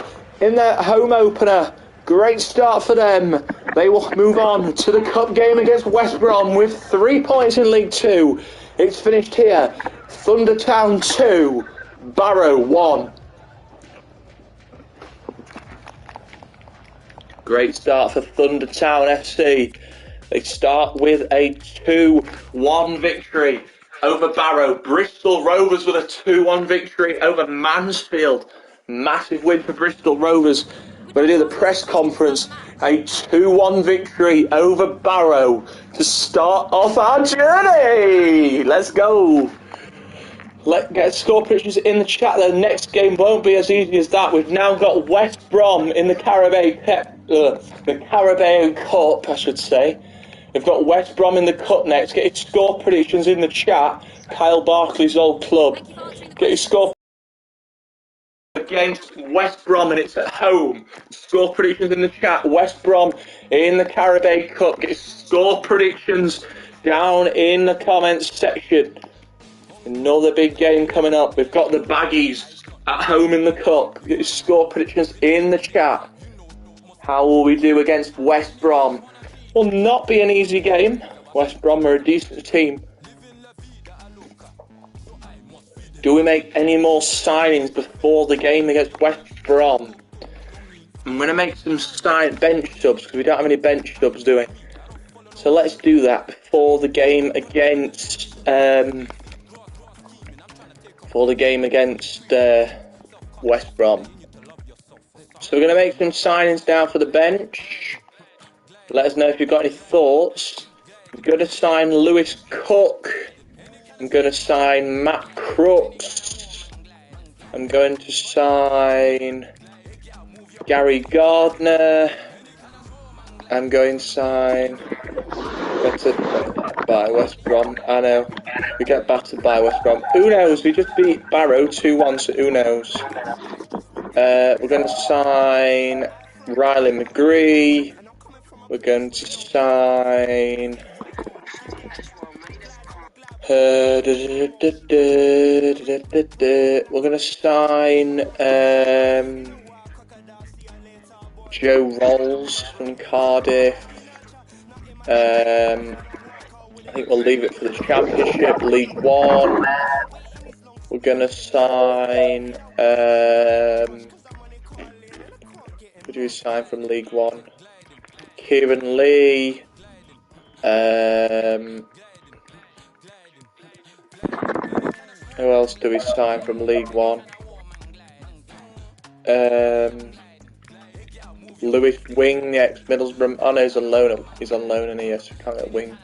in their home opener. Great start for them. They will move on to the cup game against West Brom with 3 points in League 2. It's finished here. Thunder Town 2, Barrow 1. Great start for Thunder Town FC. They start with a 2-1 victory over Barrow. Bristol Rovers with a 2-1 victory over Mansfield. Massive win for Bristol Rovers. We're going to do the press conference. A 2-1 victory over Barrow to start off our journey. Let's go. Let's get score predictions in the chat. The next game won't be as easy as that. We've now got West Brom in the Carabao Cup, I should say. We've got West Brom in the Cup next. Get your score predictions in the chat. Kyle Barkley's old club. Get your score against West Brom and it's at home. Score predictions in the chat. West Brom in the Carabao Cup. Get your score predictions down in the comments section. Another big game coming up. We've got the Baggies at home in the Cup. Get your score predictions in the chat. How will we do against West Brom? Will not be an easy game. West Brom are a decent team. Do we make any more signings before the game against West Brom? I'm going to make some bench subs because we don't have any bench subs, do we? So let's do that before the game against West Brom. So we're going to make some signings down for the bench. Let us know if you've got any thoughts. I'm going to sign Lewis Cook. I'm going to sign Matt Crooks. I'm going to sign Gary Gardner. I'm going to sign Get to by West Brom. I know. We get battered by West Brom. Who knows? We just beat Barrow 2-1, so who knows? We're going to sign Riley McGree. We're going to sign... we're going to sign Joe Rolls from Cardiff. I think we'll leave it for the Championship, League One. We're going to sign... who do we sign from League One? Kieran Lee. Who else do we sign from League One? Lewis Wing, the ex-Middlesbrough. Oh no, he's on loan. He's on loan, and yes, we can't get Wing.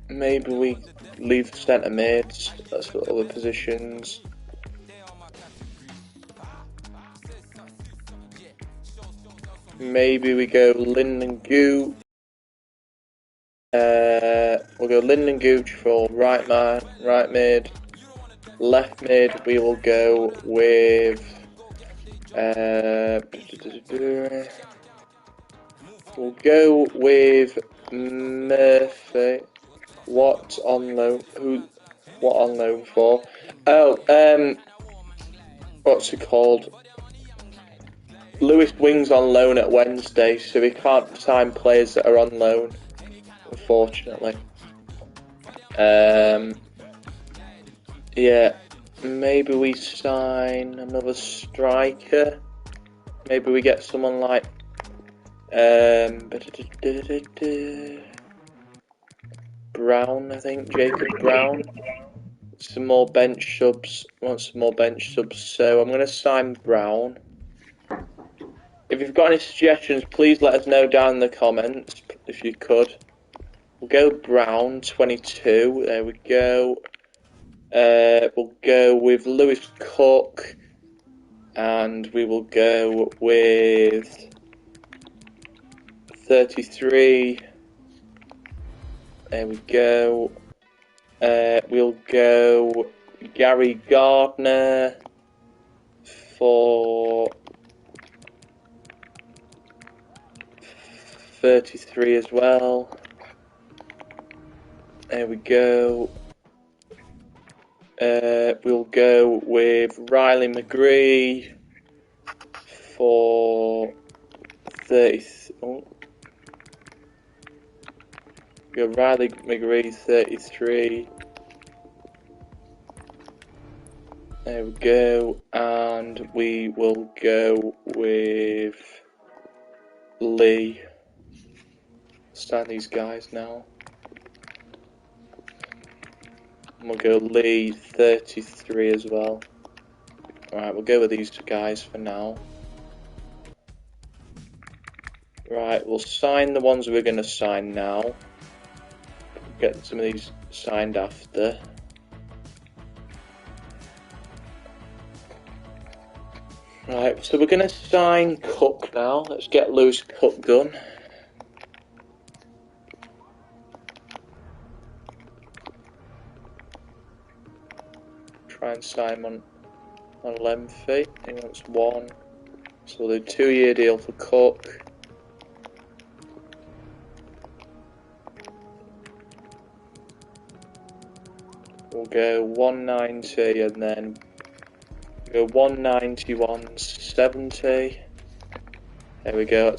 Maybe we leave the centre mids. That's for other positions. Maybe we go Lyndon Gooch. We'll go Lyndon Gooch for right mid. Left mid, we will go with. We'll go with Murphy. What on loan? What on loan for? Oh, what's it called? Lewis Wing's on loan at Wednesday, so we can't sign players that are on loan, unfortunately. Yeah, maybe we sign another striker. Maybe we get someone like Brown, I think, Jacob Brown. Some more bench subs. Want some more bench subs, so I'm going to sign Brown. If you've got any suggestions, please let us know down in the comments, if you could. We'll go Brown, 22. There we go. We'll go with Lewis Cook, and we will go with 33. There we go. We'll go Gary Gardner for 33 as well. There we go. We'll go with Riley McGree for 30. Oh. We'll go Riley McGree 33. There we go, and we will go with Lee. Stand these guys now. And we'll go Lee 33 as well. Alright, we'll go with these guys for now. Right, we'll sign the ones we're going to sign now. Get some of these signed after. Right, so we're going to sign Cook now. Let's get Lewis Cook done. Try and sign him on lengthy. I think that's 1. So we'll do 2-year deal for Cook. We'll go 190 and then go 190, 170. There we go.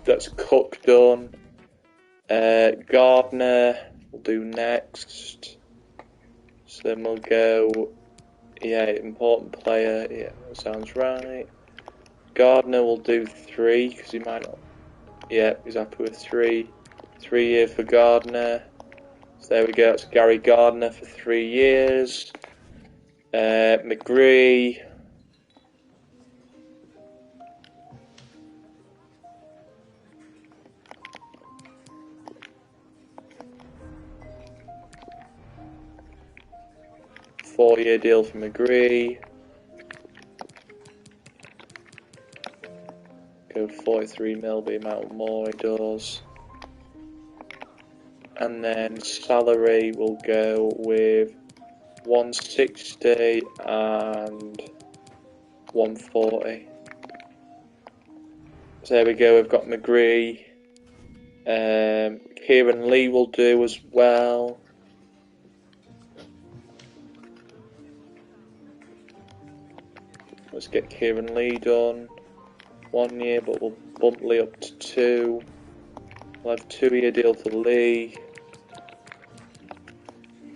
That's Cook done. Gardner we'll do next. So then we'll go. Yeah, important player. Yeah, that sounds right. Gardner will do 3 because he might not. Yeah, he's happy with 3. 3 year for Gardner. So there we go. It's Gary Gardner for 3 years. McGree. Four-year deal for McGree. So 43 mil be amount more he does. And then salary will go with 160 and 140. So there we go, we've got McGree. Kieran Lee will do as well. Let's get Kieran Lee done. 1 year, but we'll bump Lee up to 2. We'll have 2-year deal for Lee.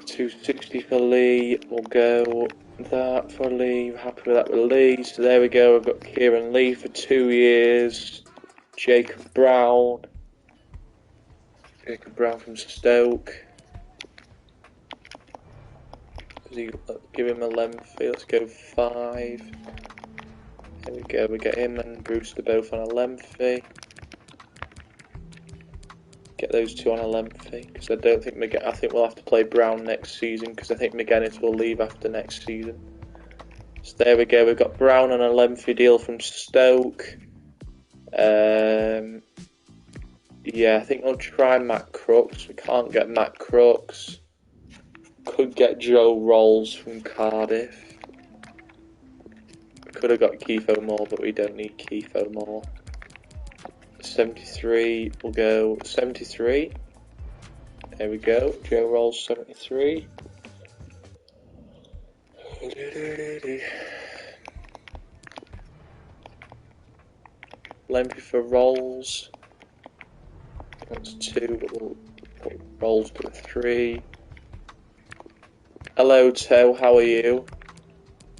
260 for Lee. We'll go that for Lee. Happy with that with Lee. So there we go. We've got Kieran Lee for 2 years. Jacob Brown. Jacob Brown from Stoke. Give him a lengthy. Let's go 5. There we go. We get him and Brewster both on a lengthy. Get those two on a lengthy because I don't think I think we'll have to play Brown next season because I think McGuinness will leave after next season. So there we go. We've got Brown on a lengthy deal from Stoke. Yeah, I think we'll try Matt Crooks. We can't get Matt Crooks. Could get Joe Rolls from Cardiff. We could have got Keitho Moore, but we don't need Keitho Moore. 73, we'll go 73. There we go, Joe Rolls 73. Lengthy for Rolls. That's 2, but we'll put Rolls to 3. Hello Toe, how are you?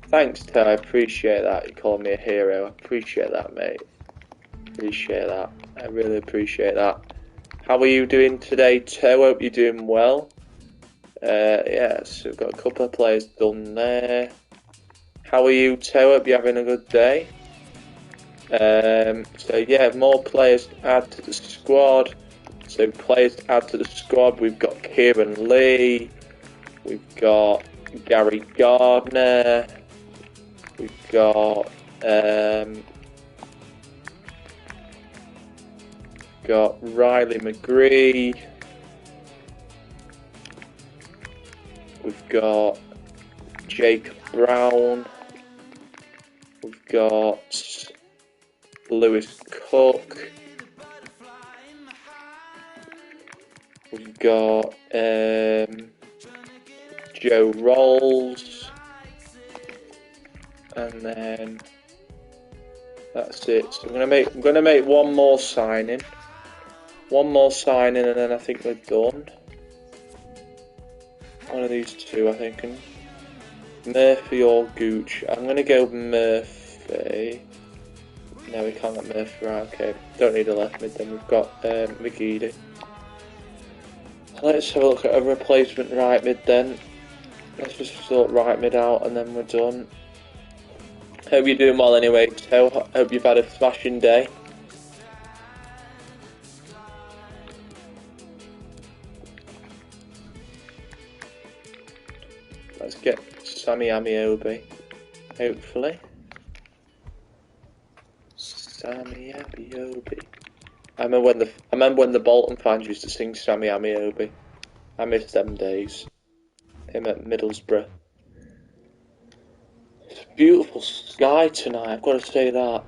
Thanks Toe, I appreciate that. You called me a hero. I appreciate that, mate. Appreciate that. I really appreciate that. How are you doing today, Toe? Hope you're doing well. Yeah, so we've got a couple of players done there. How are you, Toe? Hope you're having a good day. So yeah, more players to add to the squad. So players to add to the squad, we've got Kieran Lee, we've got Gary Gardner, we've got Riley McGree, we've got Jake Brown, we've got Lewis Cook, we've got Joe Rolls, and then that's it. So I'm gonna make one more signing, and then I think we're done. One of these two, I think. Murphy or Gooch. I'm gonna go Murphy. No, we can't get Murphy, right, okay. Don't need a left mid then, we've got McGeady. Let's have a look at a replacement right mid then. Let's just sort right mid out and then we're done. Hope you're doing well anyway, so hope you've had a smashing day. Let's get Sammy Amiobi, hopefully. Sammy Amiobi. I remember when the Bolton fans used to sing Sammy Amiobi. I miss them days. Him at Middlesbrough. It's a beautiful sky tonight, I've got to say that.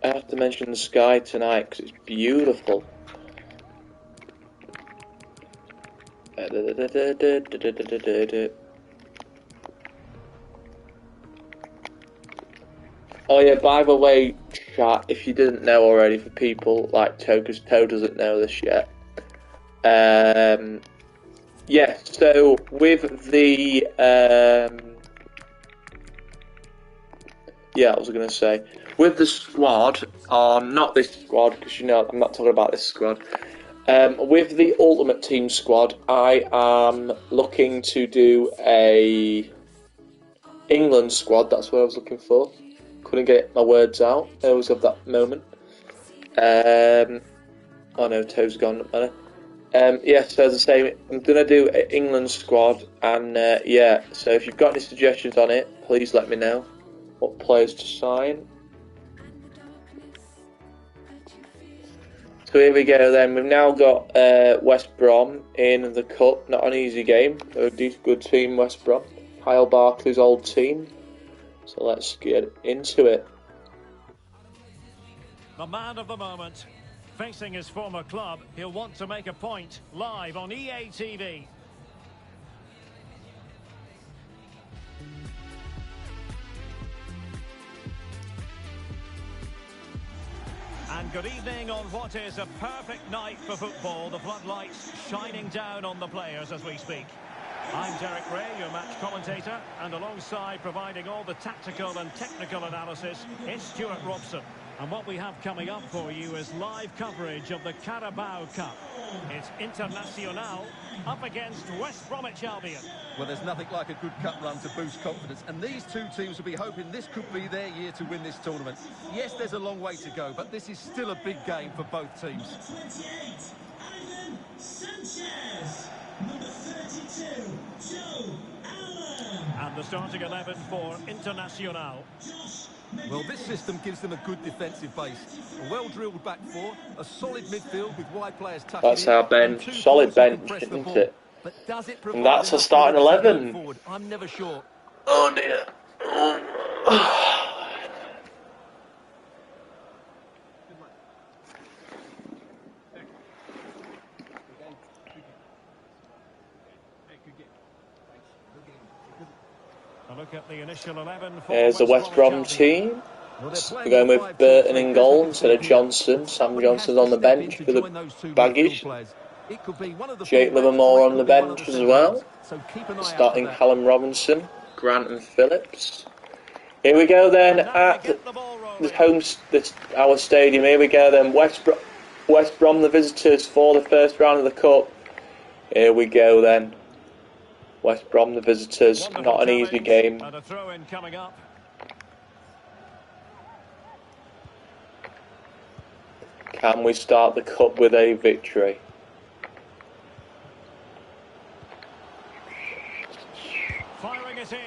I have to mention the sky tonight because it's beautiful. Oh yeah, by the way, chat, if you didn't know already, for people like Toe, because Toe doesn't know this yet. Yeah, so with the yeah, I was going to say, with the squad, not this squad, because you know I'm not talking about this squad. With the Ultimate Team squad, I am looking to do a England squad. That's what I was looking for. Couldn't get my words out. I always have that moment. Oh no, Toe's gone. Doesn't matter. Yeah, so as I say, I'm gonna do an England squad, and yeah. So if you've got any suggestions on it, please let me know. What players to sign? So here we go then. We've now got West Brom in the cup. Not an easy game. They're a good team, West Brom. Kyle Barkley's old team. So let's get into it. The man of the moment. Facing his former club, he'll want to make a point. Live on EA TV. And good evening on what is a perfect night for football. The floodlights shining down on the players as we speak. I'm Derek Ray, your match commentator, and alongside providing all the tactical and technical analysis is Stuart Robson. And what we have coming up for you is live coverage of the Carabao Cup. It's Internacional up against West Bromwich Albion. Well, there's nothing like a good cup run to boost confidence, and these two teams will be hoping this could be their year to win this tournament. Yes, there's a long way to go, but this is still a big game for both teams. And the starting 11 for Internacional. Well, this system gives them a good defensive base. A well-drilled back four, a solid midfield with wide players tucking That's our bench. Solid bench, isn't it? But does it and that's a starting 11. I'm never sure. Oh dear. A look at the initial 11 for There's the West Brom team. We're going with Burton in goal instead of Johnson. Sam Johnson's on the bench for the baggage. Jake Livermore on the bench as well. Starting Callum Robinson, Grant and Phillips. Here we go then at our stadium. Here we go then. West Brom the visitors for the first round of the cup. Here we go then. West Brom the visitors. Not an easy game. And a throw in coming up. Can we start the cup with a victory? Firing it in.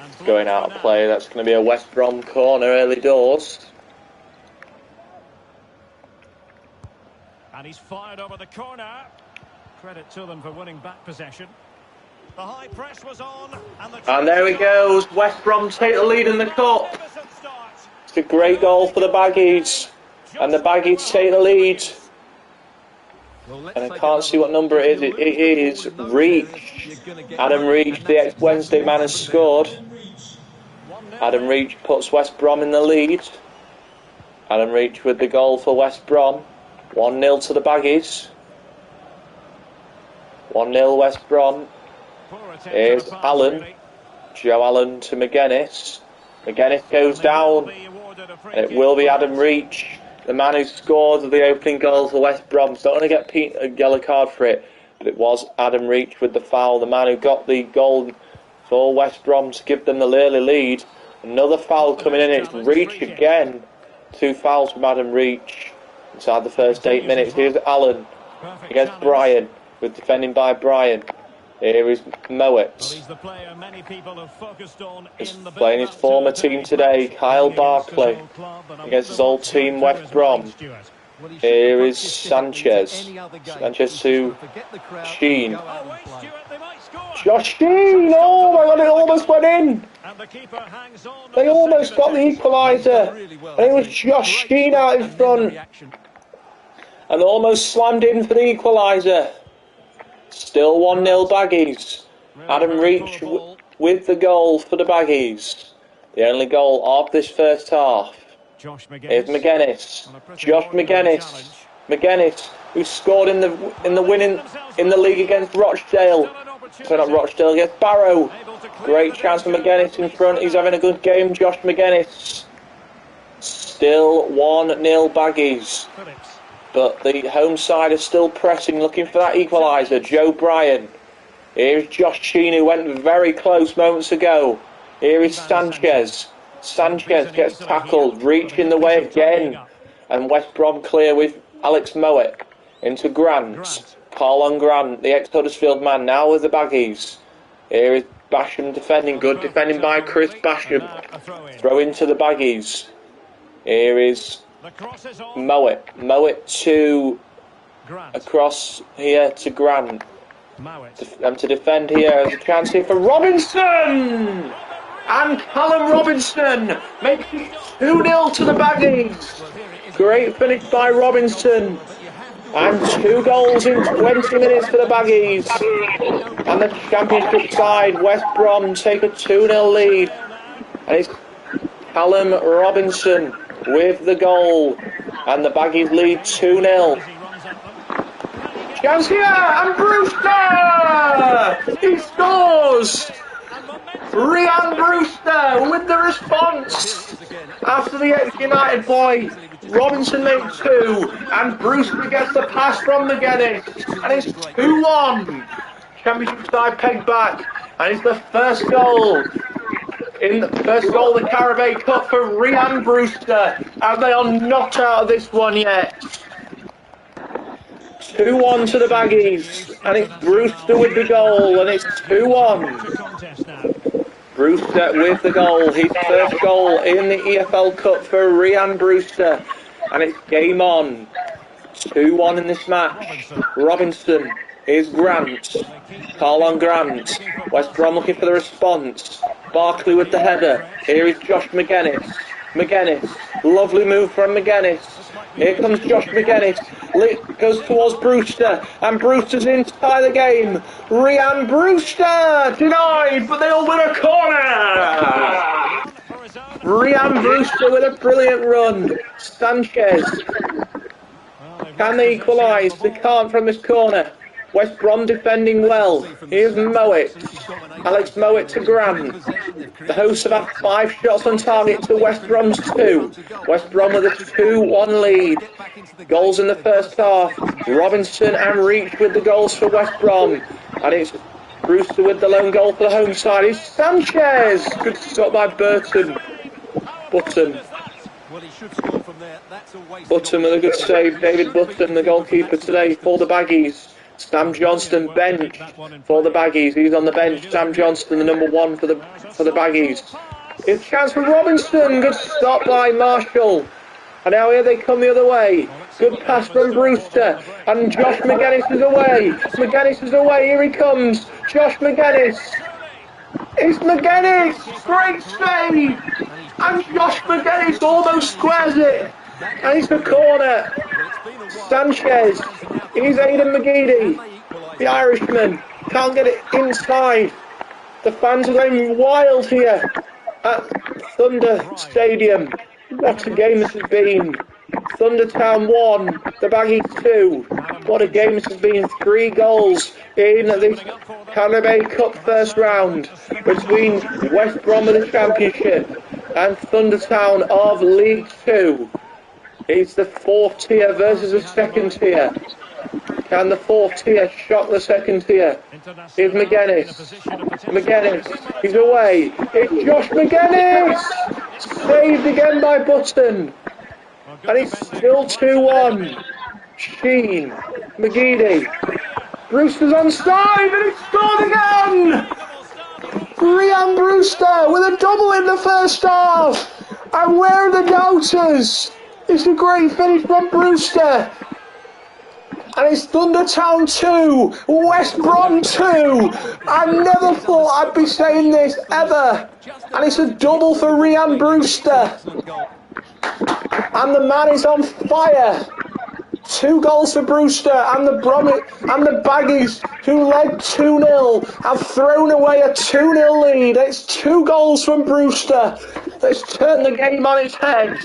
And Going out of play. That's going to be a West Brom corner early doors. And he's fired over the corner. Credit to them for winning back possession. The high press was on. And there he goes. West Brom take the lead in the cup. It's a great goal for the Baggies. And the Baggies take the lead. And I can't see what number it is. It is Reach. Adam Reach, the ex-Wednesday man, has scored. Adam Reach puts West Brom in the lead. Adam Reach with the goal for West Brom. 1-0 to the Baggies. 1-0 West Brom. Here's Allen. Joe Allen to McGuinness. McGuinness goes down. And it will be Adam Reach, the man who scored the opening goal for West Brom. He's not going to get a yellow card for it, but it was Adam Reach with the foul, the man who got the goal for West Brom to give them the early lead. Another foul coming in. It's Reach again. 2 fouls from Adam Reach inside the first 8 minutes. Here's Allen against Bryan, with defending by Bryan. Here is Moet. He's playing his former team today, Kyle Barkley, against his old team, West Brom. Here is Sanchez. Sanchez to Sheen. Josh Sheen! Oh my god, it almost went in! They almost got the equaliser. And it was Josh Sheen out in front. And almost slammed in for the equaliser. Still 1-0 Baggies. Adam Reach with the goal for the Baggies. The only goal of this first half. Here's McGuinness. Josh McGuinness. McGuinness, who scored in the winning in the league against Rochdale. So not Rochdale, against Barrow. Great chance for McGuinness in front. He's having a good game, Josh McGuinness. Still 1-0 Baggies. But the home side is still pressing, looking for that equaliser. Joe Bryan. Here's Josh Sheen, who went very close moments ago. Here is Sanchez. Sanchez gets tackled, Reach in the way again. And West Brom clear with Alex Moet into Grant. Carlon Grant, the ex-Huddersfield man, now with the Baggies. Here is Basham defending, good defending by Chris Basham. Throw into the Baggies. Here is The cross is on. Mow it to Grant. across here to Grant. Mowat. To defend here. There's a chance here for Robinson! And Callum Robinson makes it 2-0 to the Baggies. Great finish by Robinson. And 2 goals in 20 minutes for the Baggies. And the championship side, West Brom, take a 2-0 lead. And it's Callum Robinson with the goal. And the Baggies lead 2-0. Chance here, and Brewster! He scores! Ryan Brewster with the response. After the ex-United boy, Robinson made 2, and Brewster gets the pass from McGuinness. And it's 2-1. Championship side pegged back, and it's the first goal. In the first goal of the Carabao Cup for Ryan Brewster, and they are not out of this one yet. 2-1 to the Baggies, and it's Brewster with the goal, and it's 2-1. Brewster with the goal, his first goal in the EFL Cup for Ryan Brewster, and it's game on. 2-1 in this match. Robinson, here's Grant. Carlon Grant. West Brom looking for the response. Barkley with the header. Here is Josh McGuinness. McGuinness, lovely move from McGuinness. Here comes Josh McGuinness. Goes towards Brewster, and Brewster's in to tie the game. Ryan Brewster denied, but they'll win a corner. Ryan Brewster with a brilliant run. Sanchez. Can they equalise? They can't from this corner. West Brom defending well. Here's Mowat. Alex Mowat to Grant. The hosts have had 5 shots on target to West Brom's 2. West Brom with a 2-1 lead. Goals in the first half. Robinson and Reach with the goals for West Brom. And it's Brewster with the lone goal for the home side. It's Sanchez. Good stop by Button with a good save. David Button, the goalkeeper today for the Baggies. Sam Johnston bench for the Baggies. He's on the bench. Sam Johnston, the number 1 for the Baggies. It's a chance for Robinson. Good stop by Marshall. And now here they come the other way. Good pass from Brewster. And Josh McGuinness is away. McGuinness is away. Here he comes. Josh McGuinness. It's McGuinness. Great save. And Josh McGuinness almost squares it. And it's the corner. Sanchez. He's Aidan McGeady. The Irishman can't get it inside. The fans are going wild here at Thunder Stadium. What a game this has been. Thundertown 1, the Baggies 2. What a game this has been. 3 goals in the Carabao Cup first round between West Brom of the Championship and Thundertown of League 2. It's the 4th tier versus the 2nd tier. Can the 4th tier shock the 2nd tier? Here's McGuinness. McGuinness, he's away. It's Josh McGuinness! Saved again by Button. And it's still 2-1. Sheen, McGeady. Brewster's onside, and it's scored again! Ryan Brewster with a double in the first half. And where are the doubters? It's a great finish from Brewster. And it's Thundertown 2, West Brom 2. I never thought I'd be saying this, ever. And it's a double for Ryan Brewster. And the man is on fire. 2 goals for Brewster, and the Baggies, who led 2-0, have thrown away a 2-0 lead. It's 2 goals from Brewster. Let's turn the game on its head.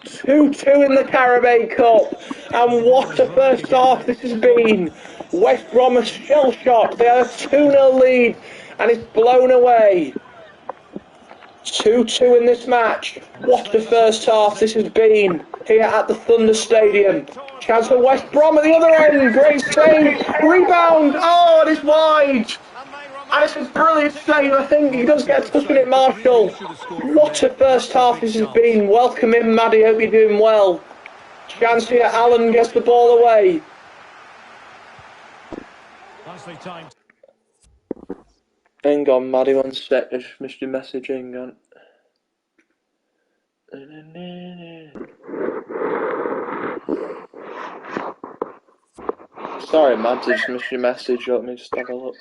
2-2 in the Carabao Cup, and what a first half this has been. West Brom are shell-shocked. They have a 2-0 lead, and it's blown away. 2-2 in this match. What a first half this has been here at the Thunder Stadium. Chance for West Brom at the other end. Great save. Rebound. Oh, it is wide. And it's a brilliant save. I think he does get a touch on it, Marshall. What a first half this has been. Welcome in, Maddie. Hope you're doing well. Chance here. Allen gets the ball away. Hang on, Maddie, 1 sec. I just missed your message. Hang on. Sorry, man, I just missed your message. Let me just have a look.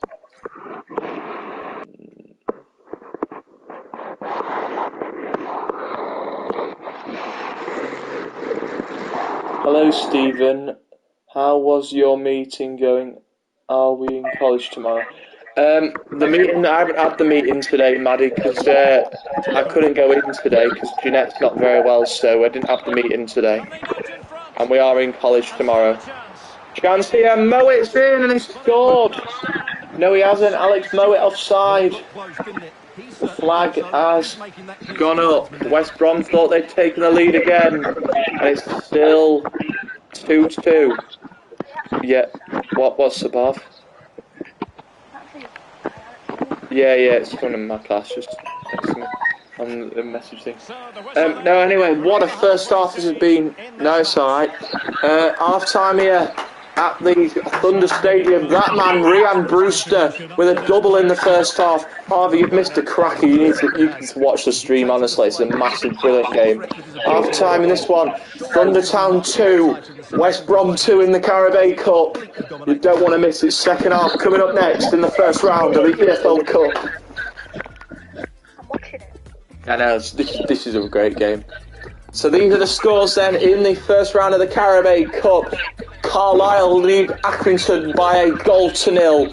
Hello, Stephen. How was your meeting going? Are we in college tomorrow? The meeting, I haven't had the meeting today, Maddie, because I couldn't go in today because Jeanette's not very well, so I didn't have the meeting today. And we are in college tomorrow. Chance here, Mowatt's in and he's scored. No, he hasn't. Alex Mowat offside. The flag has gone up. West Brom thought they'd taken the lead again, and it's still 2-2. Yeah. What's above? Yeah, it's someone in my class just texting me on the message thing. No, anyway, what a first half this has been. No, it's alright. Half time here at the Thunder Stadium. That man, Ryan Brewster, with a double in the first half. Harvey, you've missed a cracker. You need to watch the stream, honestly. It's a massive, brilliant game. Half time in this one. Thundertown 2, West Brom 2 in the Carabao Cup. You don't want to miss it. Second half coming up next in the first round of the EFL Cup. I'm watching it. I know, this is a great game. So these are the scores then in the first round of the Carabao Cup. Carlisle lead Accrington by a goal to 0.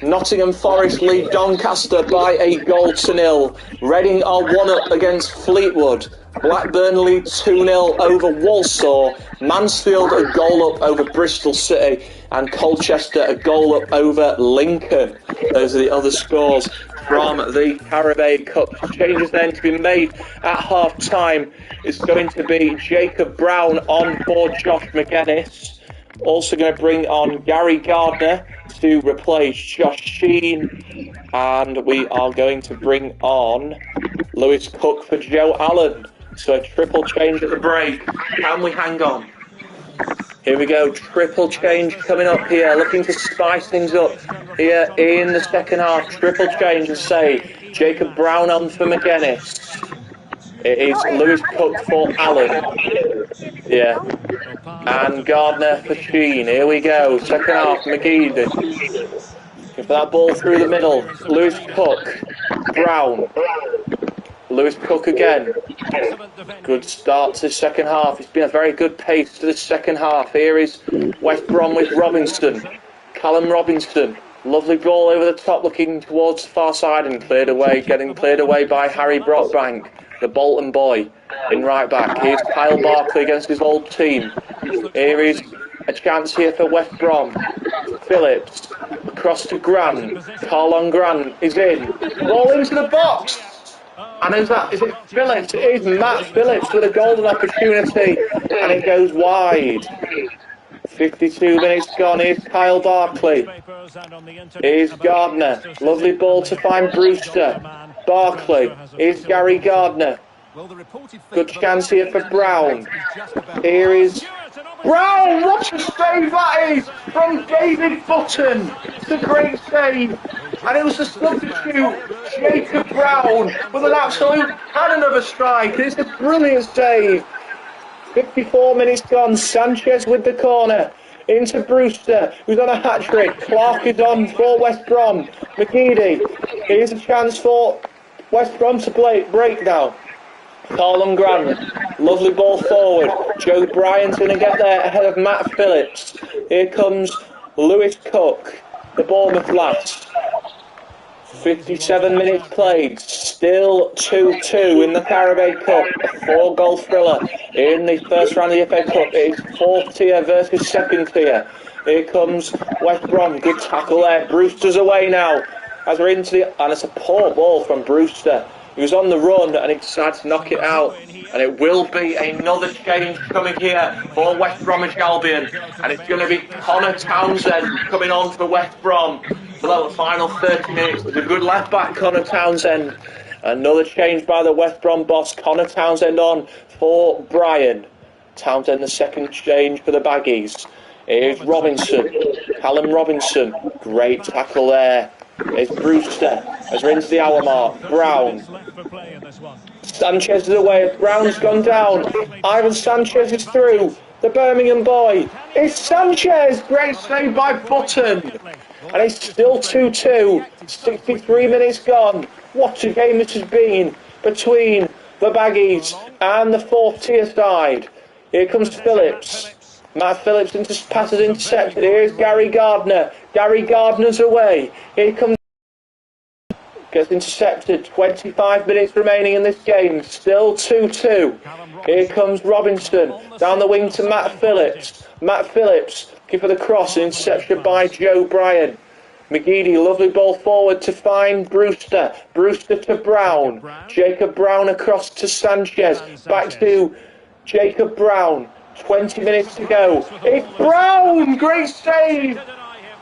Nottingham Forest lead Doncaster by a goal to 0. Reading are 1-up against Fleetwood. Blackburn lead 2-0 over Walsall. Mansfield a goal up over Bristol City. And Colchester a goal up over Lincoln. Those are the other scores from the Carabao Cup. Changes then to be made at half time. It's going to be Jacob Brown on for Josh McGuinness. Also going to bring on Gary Gardner to replace Josh Sheen. And we are going to bring on Lewis Cook for Joe Allen. So a triple change at the break. Can we hang on? Here we go, triple change coming up here, looking to spice things up here in the second half. Triple change, and say, Jacob Brown on for McGuinness. It is Lewis Cook for Allen. Yeah. And Gardner for Sheen. Here we go, second half, McGee. Looking for that ball through the middle. Lewis Cook, Brown. Lewis Cook again. Good start to the second half. It's been a very good pace to the second half. Here is West Brom with Robinson. Callum Robinson. Lovely ball over the top, looking towards the far side and cleared away. Getting cleared away by Harry Brockbank, the Bolton boy, in right back. Here's Kyle Barkley against his old team. Here is a chance here for West Brom. Phillips. Across to Grant. Carlon Grant is in. Ball into the box. And is it Phillips? It is Matt Phillips with a golden opportunity, and it goes wide. 52 minutes gone. Here's Kyle Barkley. Here's Gardner. Lovely ball to find Brewster. Barkley. Here's Gary Gardner. Good chance here for Brown. Here is Brown. What a save that is from David Button. It's a great save. And it was the substitute, Jacob Brown, with an absolute cannon of a strike. It's a brilliant save. 54 minutes gone. Sanchez with the corner. Into Brewster, who's on a hat-trick. Clark is on for West Brom. McGeady. Here's a chance for West Brom to break now. Carlon Grant. Lovely ball forward. Joe Bryant's going to get there ahead of Matt Phillips. Here comes Lewis Cook, the Bournemouth last. 57 minutes played, still 2-2 in the Carabao Cup, a 4-goal thriller in the first round of the FA Cup. It's fourth tier versus second tier. Here comes West Brom, good tackle there. Brewster's away now, as we're into the, and it's a poor ball from Brewster. He was on the run and he decided to knock it out. And it will be another change coming here for West Bromwich Albion. And it's going to be Connor Townsend coming on for West Brom for the final 30 minutes. It's a good left back, Connor Townsend. Another change by the West Brom boss, Connor Townsend on for Brian. Townsend the second change for the Baggies. Here's Robinson, Callum Robinson. Great tackle there. It's Brewster as we're into the hour mark. Brown. Sanchez is away. Brown's gone down. Ivan Sanchez is through. The Birmingham boy. It's Sanchez. Great save by Button. And it's still 2-2. 63 minutes gone. What a game this has been between the Baggies and the fourth tier side. Here comes Phillips. Matt Phillips passes intercepted. Here's Gary Gardner. Gary Gardner's away. Here comes. Gets intercepted. 25 minutes remaining in this game. Still 2-2. Here comes Robinson. Down the wing to Matt Phillips. Matt Phillips. Give for the cross. Interception by Joe Bryan. McGeady, lovely ball forward to find Brewster. Brewster to Brown. Jacob Brown across to Sanchez. Back to Jacob Brown. 20 minutes to go. It's Brown! Great save!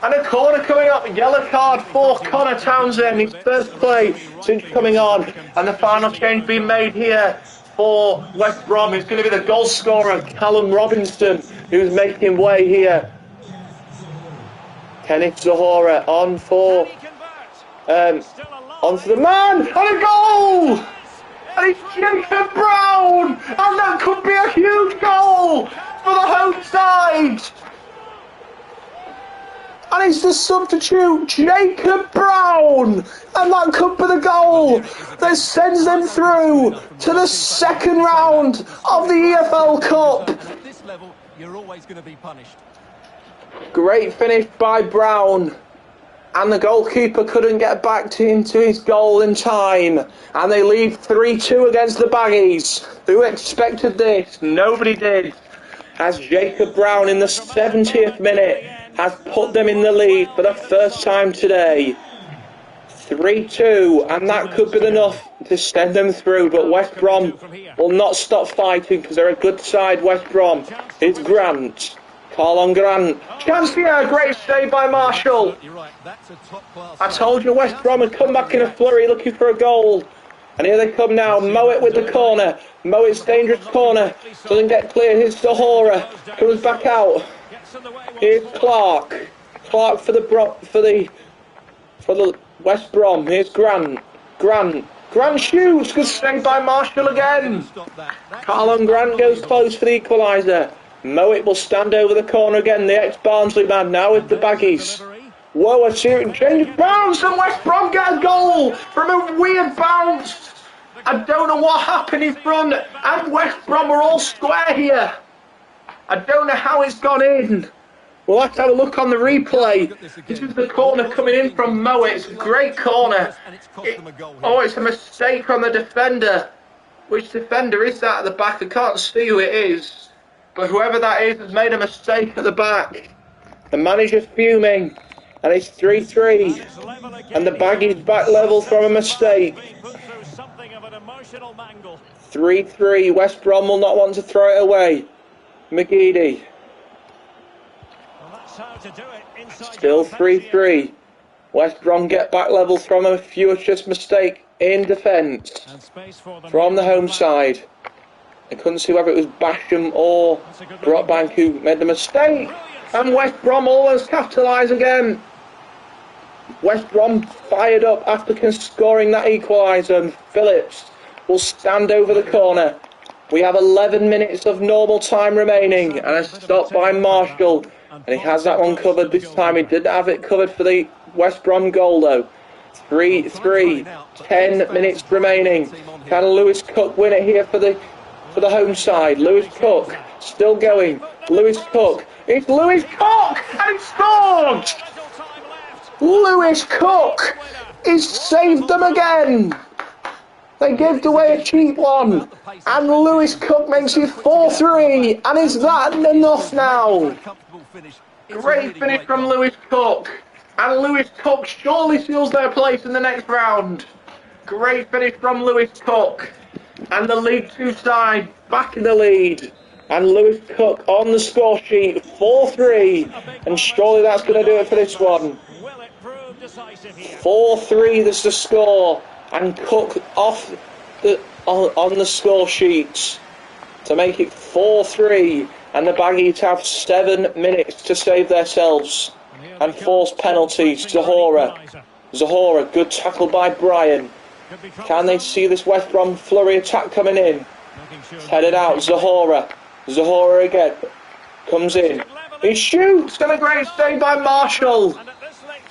And a corner coming up. Yellow card for Connor Townsend. His first play since coming on. And the final change being made here for West Brom is going to be the goal scorer, Callum Robinson, who's making way here. Kenneth Zahora on for onto the man and a goal, and it's Jacob Brown, and that could be a huge goal for the home side, and it's the substitute Jacob Brown, and that could be the goal that sends them through to the second round of the EFL Cup. At this level, you're always going to be punished. Great finish by Brown, and the goalkeeper couldn't get back into his goal in time, and they lead 3-2 against the Baggies. Who expected this? Nobody did, as Jacob Brown in the 70th minute has put them in the lead for the first time today. 3-2, and that could be enough to send them through, but West Brom will not stop fighting because they're a good side. West Brom. It's Grant. Carlon Grant. Chance here, great save by Marshall. I told you West Brom had come back in a flurry looking for a goal. And here they come now. Mowat with the corner. Mowat's dangerous corner. Doesn't get clear. Here's Zahora. Comes back out. Here's Clark. Clark for the West Brom. Here's Grant. Grant shoots. Good save by Marshall again. Carlon Grant goes close for the equaliser. Mowat will stand over the corner again, the ex-Barnsley man now with the Baggies. Whoa, a shooting change, bounce, and West Brom get a goal from a weird bounce. I don't know what happened in front, and West Brom are all square here. I don't know how it's gone in. We'll have to have a look on the replay. This is the corner coming in from Mowat. It's a great corner. It's a mistake on the defender. Which defender is that at the back? I can't see who it is. But whoever that is has made a mistake at the back. The manager's fuming. And it's 3-3. And the Baggies back level from a mistake. 3-3. West Brom will not want to throw it away. McGeady. Still 3-3. West Brom get back level from a furious mistake in defence. From the home side. I couldn't see whether it was Basham or Brockbank who made the mistake. And West Brom almost capitalise again. West Brom fired up after scoring that equaliser, and Phillips will stand over the corner. We have 11 minutes of normal time remaining, and a stop by Marshall. And he has that one covered this time. He didn't have it covered for the West Brom goal though. 3-3. 10 minutes remaining. Can Lewis Cook win it here for the home side? Lewis Cook still going. Lewis Cook. It's Lewis Cook, and he scored. Lewis Cook. He's saved them again. They gave away a cheap one, and Lewis Cook makes it 4-3. And is that enough now? Great finish from Lewis Cook, and Lewis Cook surely seals their place in the next round. Great finish from Lewis Cook. And the League Two side back in the lead. And Lewis Cook on the score sheet, 4-3. And surely that's going to do it for this one. 4-3, that's the score. And Cook off on the score sheets to make it 4-3. And the Baggies have 7 minutes to save themselves and force penalties. Zahora, good tackle by Bryan. Can they see this West Brom flurry attack coming in? It's headed out, Zahora. Zahora again. Comes in. He shoots, and a great save by Marshall.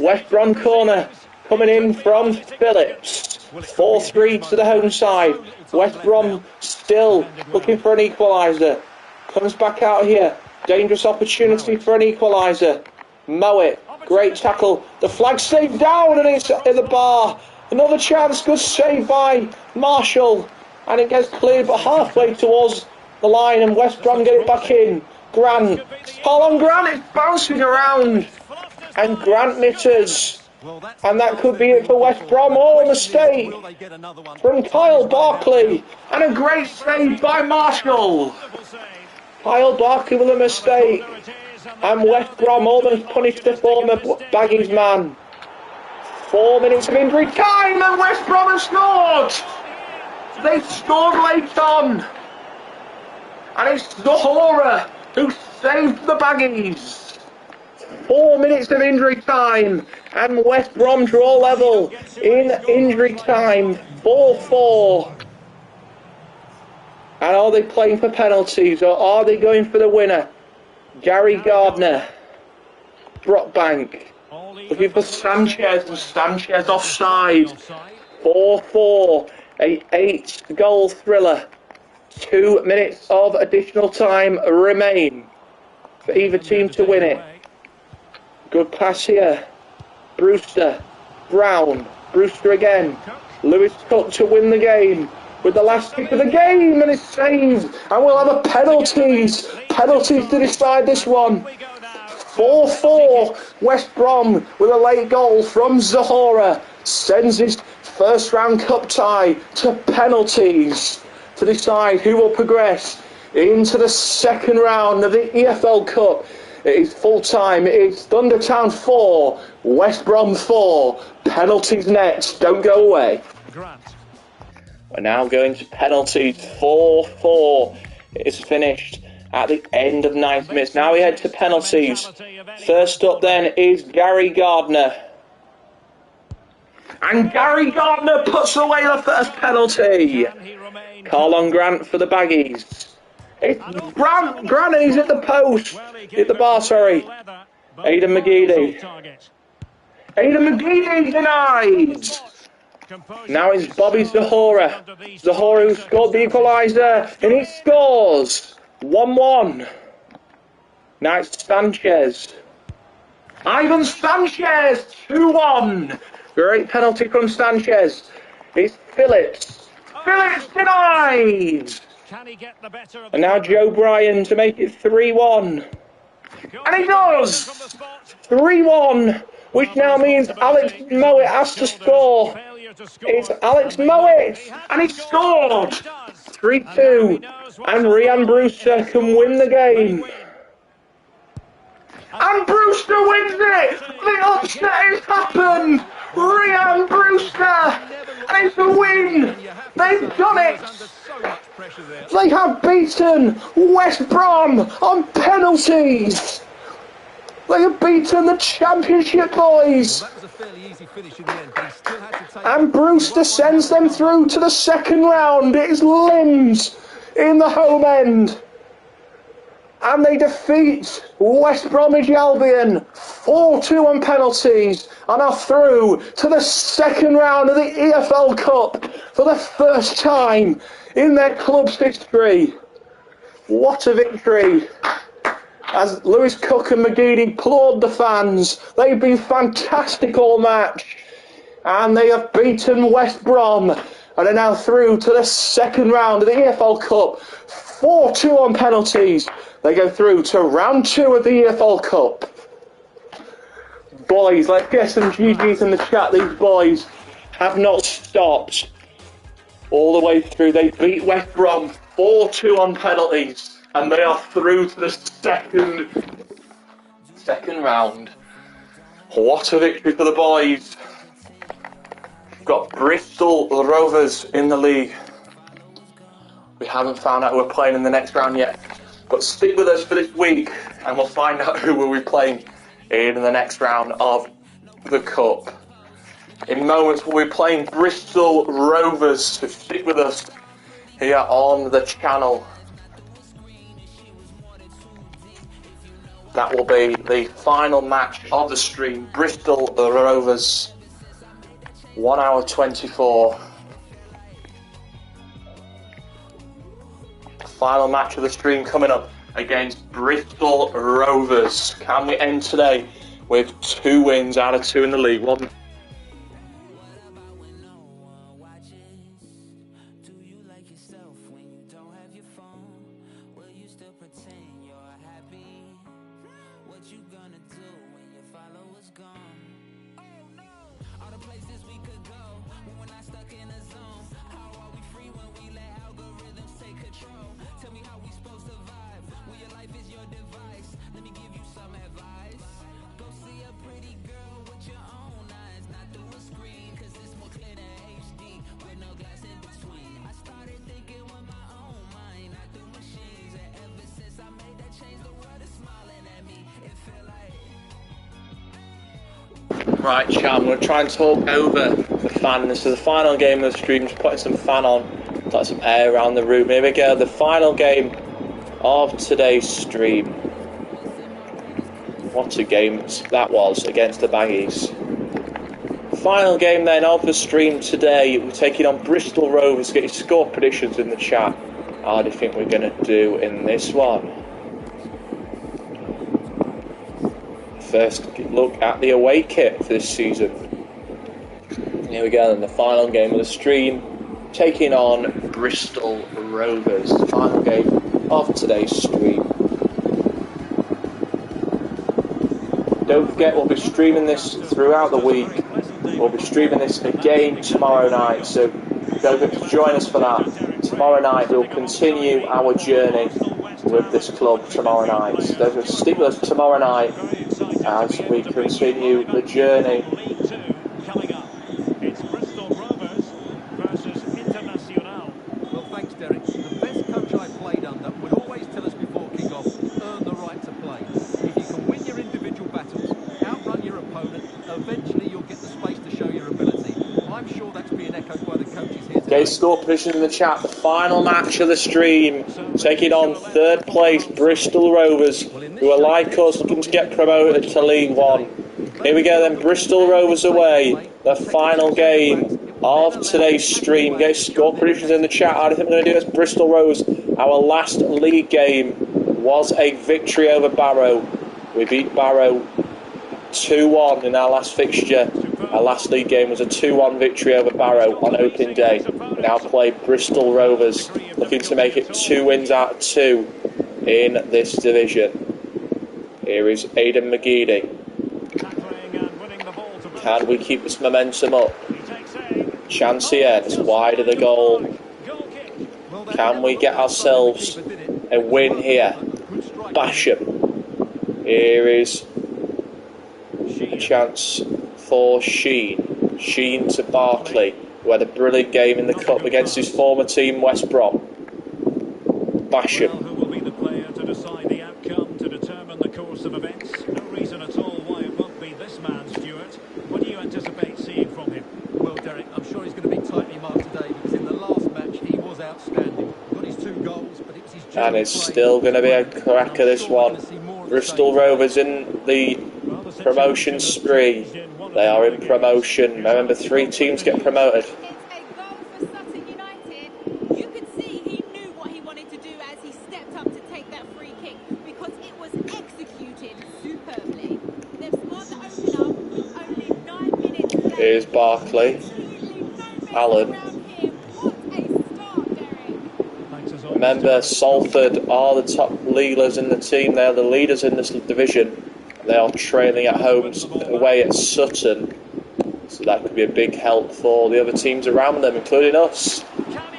West Brom corner coming in from Phillips. 4-3 to the home side. West Brom still looking for an equaliser. Comes back out here. Dangerous opportunity for an equaliser. Mowat, great tackle. The flag saved down, and it's in the bar. Another chance, good save by Marshall. And it gets cleared, but halfway towards the line, and West Brom get it back in. Grant, Paul on Grant, it's bouncing around. And Grant misses. And that could be it for West Brom. Oh, a mistake from Kyle Barkley. And a great save by Marshall. Kyle Barkley with a mistake. And West Brom almost punished the former Baggies man. 4 minutes of injury time, and West Brom have scored. They scored late on. And it's Zahora who saved the Baggies. 4 minutes of injury time, and West Brom draw level in injury time. 4-4. And are they playing for penalties, or are they going for the winner? Gary Gardner, Brockbank, looking for Sanchez, and Sanchez offside. 4-4, a 8-goal thriller. 2 minutes of additional time remain for either team to win it. Good pass here. Brewster, Brown, Brewster again. Lewis Cook to win the game with the last kick of the game, and it's saved. And we'll have a penalties to decide this one. 4-4, West Brom with a late goal from Zahora sends his first round cup tie to penalties to decide who will progress into the second round of the EFL Cup. It is full time. It is Thundertown 4, West Brom 4. Penalties next. Don't go away. We're now going to penalties. 4-4. It is finished at the end of 90 minutes. Now we head to penalties. First up then is Gary Gardner. And Gary Gardner puts away the first penalty. Carlon Grant for the Baggies. It's Grant, and he's at the post. Hit the bar, sorry. Aidan McGeady. Aidan McGeady denied. Now it's Bobby Zahora. Zahora who scored the equaliser, and he scores. 1-1. Now it's Sanchez. Ivan Sanchez, 2-1. Great penalty from Sanchez. It's Phillips. Phillips denied. And now Joe Bryan to make it 3-1. And he does! 3-1, which now means Alex Mowat has to score. It's Alex Mowat, and he scored! 3-2, and Ryan Brewster can win the game. And Brewster wins it! The upset has happened! Ryan Brewster! And it's a win! They've done it! They have beaten West Brom on penalties! They have beaten the Championship boys! And Brewster sends them through to the second round. It is Limbs in the home end. And they defeat West Bromwich Albion 4-2 on penalties and are through to the second round of the EFL Cup for the first time in their club's history. What a victory. As Lewis Cook and McGeady applaud the fans. They've been fantastic all match. And they have beaten West Brom and are now through to the second round of the EFL Cup. 4-2 on penalties. They go through to round 2 of the EFL Cup. Boys, let's get some GGs in the chat. These boys have not stopped all the way through. They beat West Brom 4-2 on penalties, and they are through to the second round. What a victory for the boys. We've got Bristol Rovers in the league. We haven't found out who we're playing in the next round yet. But stick with us for this week and we'll find out who we'll be playing in the next round of the Cup. In moments, we'll be playing Bristol Rovers, so stick with us here on the channel. That will be the final match of the stream. Bristol Rovers, 1 hour 24. Final match of the stream coming up against Bristol Rovers. Can we end today with 2 wins out of 2 in the League One? Right, chat, I'm going to try and talk over the fan. This is the final game of the stream, just putting some fan on, let some air around the room. Here we go, the final game of today's stream. What a game that was against the Baggies. Final game then of the stream today. We're taking on Bristol Rovers. Get your score predictions in the chat. How do you think we're going to do in this one? First look at the away kit for this season. Here we go, and the final game of the stream, taking on Bristol Rovers. The final game of today's stream. Don't forget, we'll be streaming this throughout the week. We'll be streaming this again tomorrow night, so don't forget to join us for that. Tomorrow night we'll continue our journey with this club tomorrow night. So don't forget to stick with us tomorrow night as we continue the journey. Coming up, it's Bristol Rovers versus Internacional. Well, thanks, Derek. The best coach I played under would always tell us before kick-off, earn the right to play. If you can win your individual battles, outrun your opponent, eventually you'll get the space to show your ability. I'm sure that's being echoed by the coaches here today. Okay, score position in the chat. The final match of the stream, taking on 3rd place Bristol Rovers, who are like us looking to get promoted to League One. Here we go then, Bristol Rovers away, the final game of today's stream. Get score predictions in the chat. How do you think we're going to do this? Bristol Rovers, our last league game was a victory over Barrow. We beat Barrow 2-1 in our last fixture. Our last league game was a 2-1 victory over Barrow on opening day. We now play Bristol Rovers, looking to make it 2 wins out of 2 in this division. Here is Aidan McGeady. Can we keep this momentum up? Chance here, it's wide of the goal. Can we get ourselves a win here? Basham. Here is a chance for Sheen. Sheen to Barkley, who had a brilliant game in the Cup against his former team, West Brom. Basham. Who will be the player to decide the outcome, to determine the course of events? No reason at all why it won't be this man, Stuart. What do you anticipate seeing from him? Well, Derek, I'm sure he's going to be tightly marked today because in the last match he was outstanding. Got his 2 goals, but it was his And it's still going to be a cracker, this one. Bristol Rovers in the promotion spree. They are in promotion. Remember, 3 teams get promoted. It's a goal for Sutton United. You could see he knew what he wanted to do as he stepped up to take that free kick because it was executed superbly. They've scored the opener with only 9 minutes left. Here's Barkley. Allen. Remember, Salford are the top leaders in the team. They are the leaders in this division. They are trailing at home away at Sutton. So that could be a big help for the other teams around them, including us.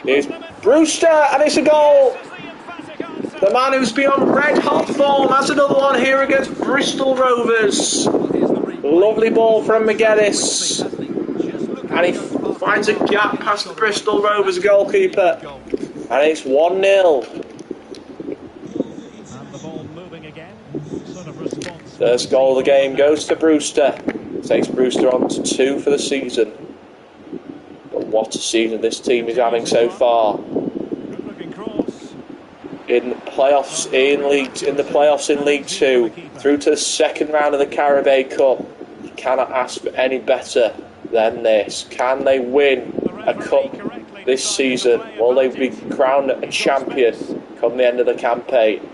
Here's Brewster, and it's a goal! The man who's been on red-hot form has another one here against Bristol Rovers. Lovely ball from McGuinness. And he finds a gap past the Bristol Rovers goalkeeper. And it's 1-0. First goal of the game goes to Brewster. Takes Brewster on to 2 for the season. But what a season this team is having so far. In the playoffs in League 2, through to the second round of the Carabao Cup. You cannot ask for any better than this. Can they win a cup this season? Will they be crowned a champion come the end of the campaign?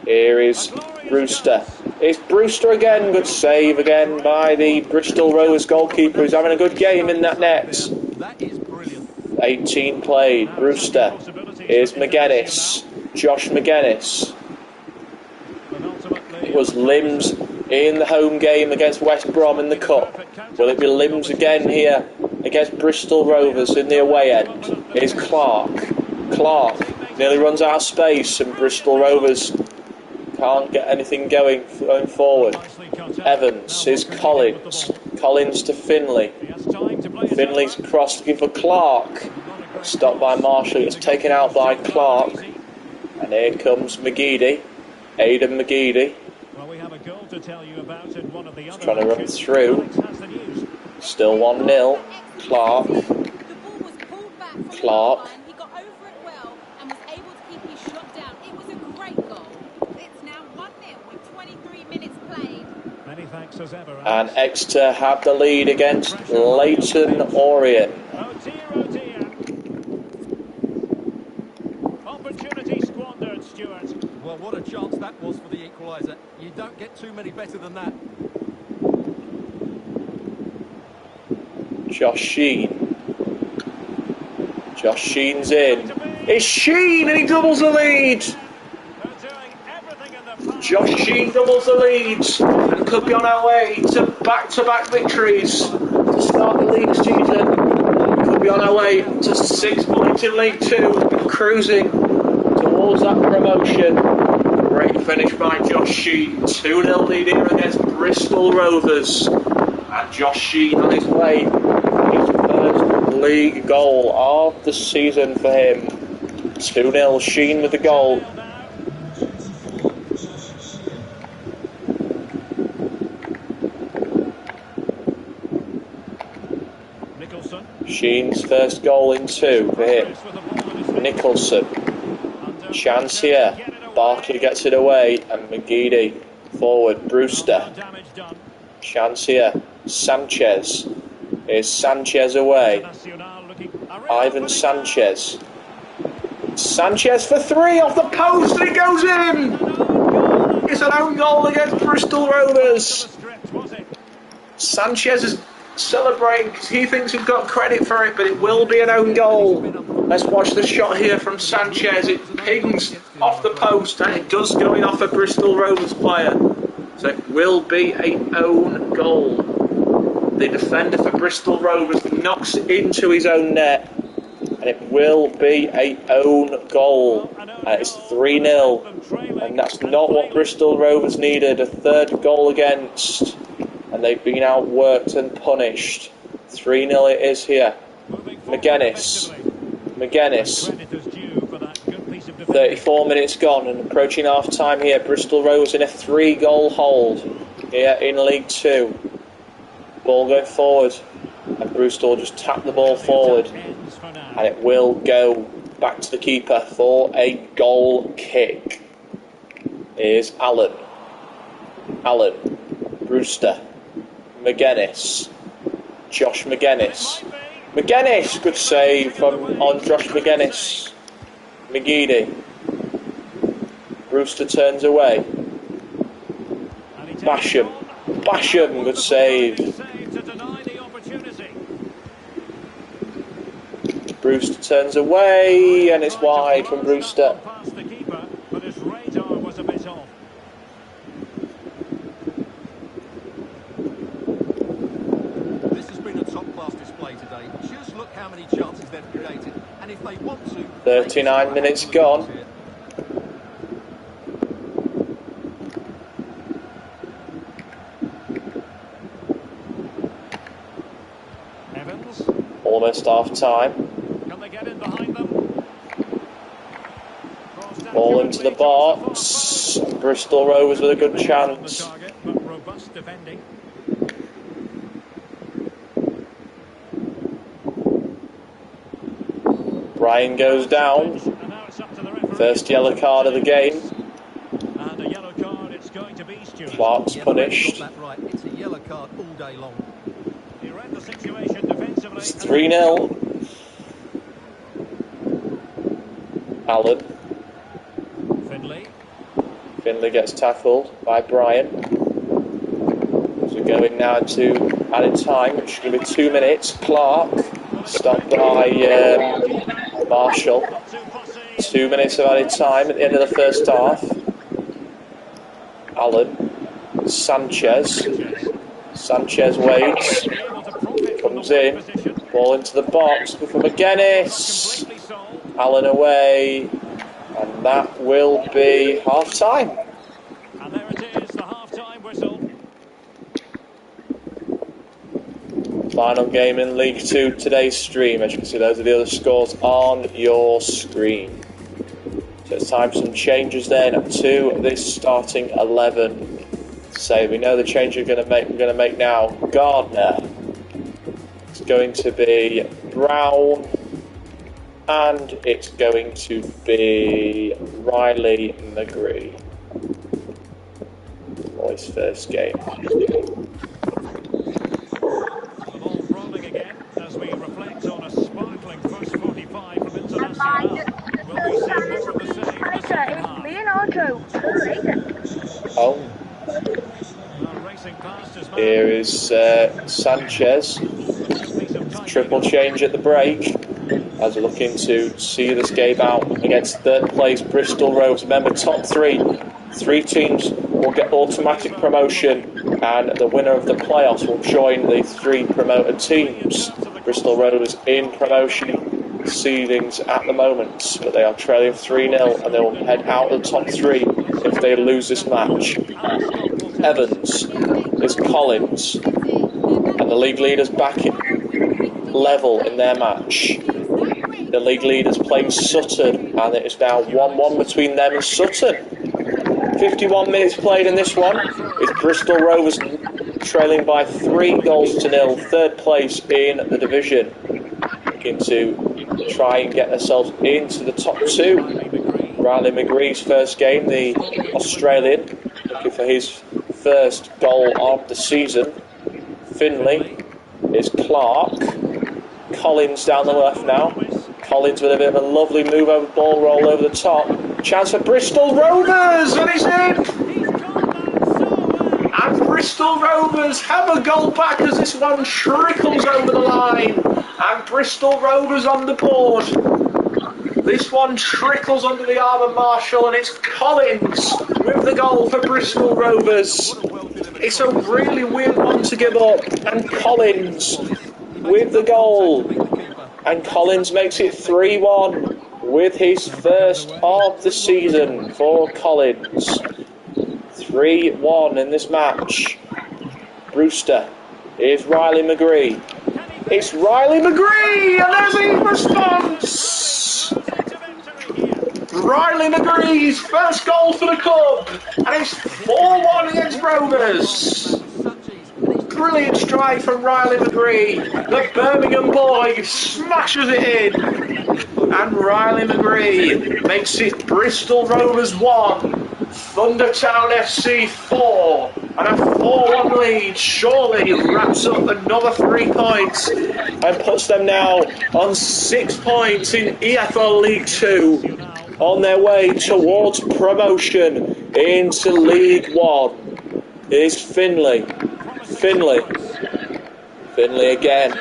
Here is Brewster. It's Brewster again. Good save again by the Bristol Rovers goalkeeper, who's having a good game in that net. 18 played. Brewster. Here's McGuinness. Josh McGuinness. It was Limbs in the home game against West Brom in the Cup. Will it be Limbs again here against Bristol Rovers in the away end? Here's Clark. Clark nearly runs out of space, and Bristol Rovers can't get anything going forward. Evans. Here's Collins. Collins to Finlay. Finlay's cross looking for Clark. Stopped by Marshall. It's taken out by Clark. And here comes McGeady. Aidan McGeady. He's trying to run through. Still 1-0. Clark. Clark. He got over it well and was able to keep his shot down. It was a great goal. It's now 1-0 with 23 minutes played. Many thanks as ever. And Exeter have the lead against Leyton Orient. Oh dear, oh dear. Opportunity squandered, Stuart. Well, what a chance that was for the equaliser. You don't get too many better than that. Josh Sheen. Josh Sheen's in. It's Sheen, and he doubles the lead. Josh Sheen doubles the lead and could be on our way to back-to-back victories to start the league season. Could be on our way to 6 points in League 2 and cruising towards that promotion. Great finish by Josh Sheen. 2-0 lead here against Bristol Rovers. And Josh Sheen on his way. His first league goal of the season for him. 2-0, Sheen with the goal. Sheen's first goal in 2 for him. Nicholson. Chance here. Barkley gets it away and McGeady forward. Brewster. Chance here. Sanchez. Here's Sanchez away. Ivan Sanchez. Sanchez for 3 off the post and it goes in! It's an own goal against Bristol Rovers. Sanchez is celebrating because he thinks he's got credit for it, but it will be an own goal. Let's watch the shot here from Sanchez. It pings off the post and it does go in off a Bristol Rovers player. So it will be an own goal. The defender for Bristol Rovers knocks it into his own net and it will be an own goal. It's 3-0 and that's not what Bristol Rovers needed. A third goal against. And they've been outworked and punished. 3-0 it is here. McGuinness. 34 minutes gone and approaching half time here. Bristol Rovers in a 3-goal hold here in League 2. Ball going forward. And Brewster will just tap the ball forward. And it will go back to the keeper for a goal kick. Here's Allen. Brewster. McGuinness. Josh McGuinness. Good save on Josh McGuinness. McGeady. Brewster turns away. Basham. Good save. Brewster turns away and it's wide from Brewster. This has been a top-class display today. Just look how many chances they've created. And if they want to... 39 minutes gone. Evans. Almost half time. Can they get in behind them? Ball into the box. Bristol Rovers with a good chance. But robust defending. Brian goes down. And now it's up to the referee. First yellow card of the game. And a yellow card it's going to be, Stuart. Clark's Yeah, punished. got that right. It's a yellow card all day long. He read the situation defensively. It's 3-0. Allen. Finley gets tackled by Brian. So we're going now to added time, which is going to be 2 minutes. Clark, stopped by Marshall. 2 minutes of added time at the end of the first half. Allen. Sanchez. Sanchez waits. Comes in. Ball into the box. Good for McGuinness. Allen away. And that will be half time. And there it is, the half-time whistle. Final game in League 2, today's stream. As you can see, those are the other scores on your screen. So it's time for some changes then to this starting 11. So we know the change we're going to make now. Gardner. It's going to be Brown. And it's going to be Riley McGree for his first game. The ball rolling again as we reflect on a sparkling first 45 from Internacional. Will we see more of the same in the second half? Oh. Racing past his man. Here is Sanchez. Triple change at the break. As we're looking to see this game out against third place Bristol Rovers. Remember, top three teams will get automatic promotion, and the winner of the playoffs will join the 3 promoted teams. Bristol Rovers in promotion seedings at the moment, but they are trailing 3-0, and they will head out of the top 3 if they lose this match. Evans is Collins, and the league leaders back in level in their match. The league leaders playing Sutton, and it is now 1-1 between them and Sutton. 51 minutes played in this one. It's Bristol Rovers trailing by 3-0, third place in the division. Looking to try and get themselves into the top 2. Riley McGree's first game, the Australian, looking for his first goal of the season. Finley is Clark. Collins down the left now. Collins with a bit of a lovely move over ball roll over the top. Chance for Bristol Rovers, and he's in! And Bristol Rovers have a goal back as this one trickles over the line. And Bristol Rovers on the board. This one trickles under the arm of Marshall, and it's Collins with the goal for Bristol Rovers. It's a really weird one to give up, and Collins with the goal. And Collins makes it 3-1 with his first of the season for Collins. 3-1 in this match. Brewster. Here's Riley McGree. It's Riley McGree, and there's his response. Riley McGree's first goal for the club, and it's 4-1 against Rovers. Brilliant strike from Riley McGree. The Birmingham boy smashes it in. And Riley McGree makes it Bristol Rovers 1, Thundertown FC 4. And a 4-1 lead surely wraps up another 3 points and puts them now on 6 points in EFL League 2, on their way towards promotion into League 1. Here's Finley again.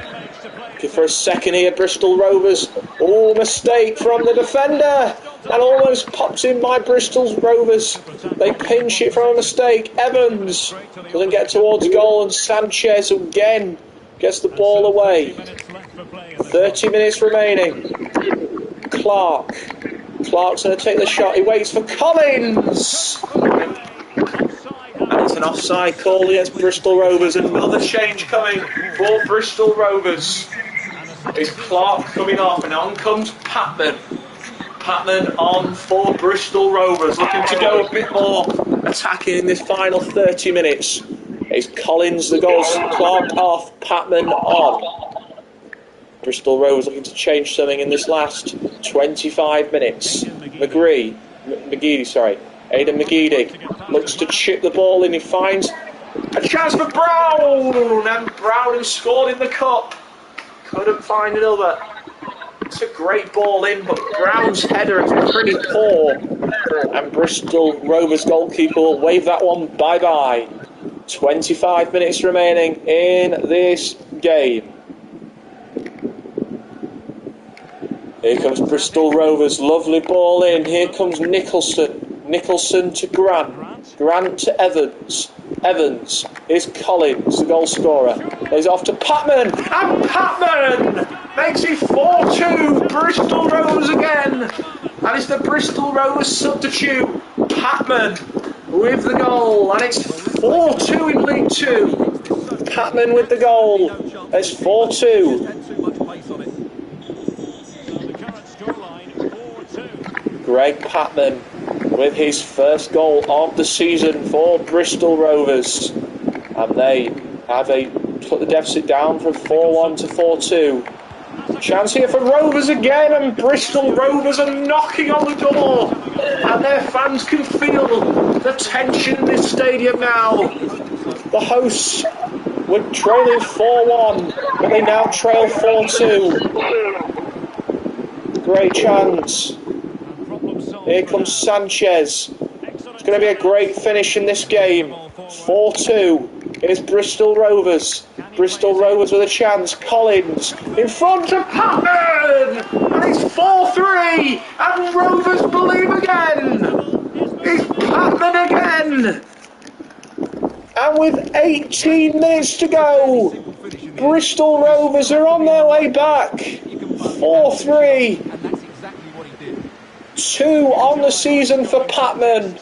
Looking for a second here, Bristol Rovers. Oh, mistake from the defender. And almost popped in by Bristol Rovers. They pinch it from a mistake. Evans doesn't get towards goal, and Sanchez again gets the ball away. 30 minutes remaining. Clark's going to take the shot. He waits for Collins. And it's an offside call against Bristol Rovers. Another change coming for Bristol Rovers. It's Clark coming off, and on comes Patman. Patman on for Bristol Rovers, looking to go a bit more attacking in this final 30 minutes. It's Collins the goal. Clark off, Patman on. Bristol Rovers looking to change something in this last 25 minutes. McGeady, Aidan McGeady looks to chip the ball in. He finds a chance for Brown, and Brown, who scored in the cup, couldn't find another. It's a great ball in, but Brown's header is pretty poor, and Bristol Rovers goalkeeper will wave that one bye-bye. 25 minutes remaining in this game. Here comes Bristol Rovers, lovely ball in. Here comes Nicholson. Nicholson to Grant. Grant to Evans. Evans. Here's Collins, the goal scorer. He's off to Patman. And Patman makes it 4-2. Bristol Rovers again. And it's the Bristol Rovers substitute, Patman, with the goal. And it's 4-2 in League Two. Patman with the goal. It's 4-2. Greg Patman with his first goal of the season for Bristol Rovers, and they have put the deficit down from 4-1 to 4-2. Chance here for Rovers again, and Bristol Rovers are knocking on the door, and their fans can feel the tension in this stadium now. The hosts were trailing 4-1, but they now trail 4-2. Great chance. Here comes Sanchez. It's going to be a great finish in this game. 4-2. Here's Bristol Rovers. Bristol Rovers with a chance. Collins in front of Patman. And it's 4-3. And Rovers believe again. It's Patman again. And with 18 minutes to go, Bristol Rovers are on their way back. 4-3. 2 on the season for Patman.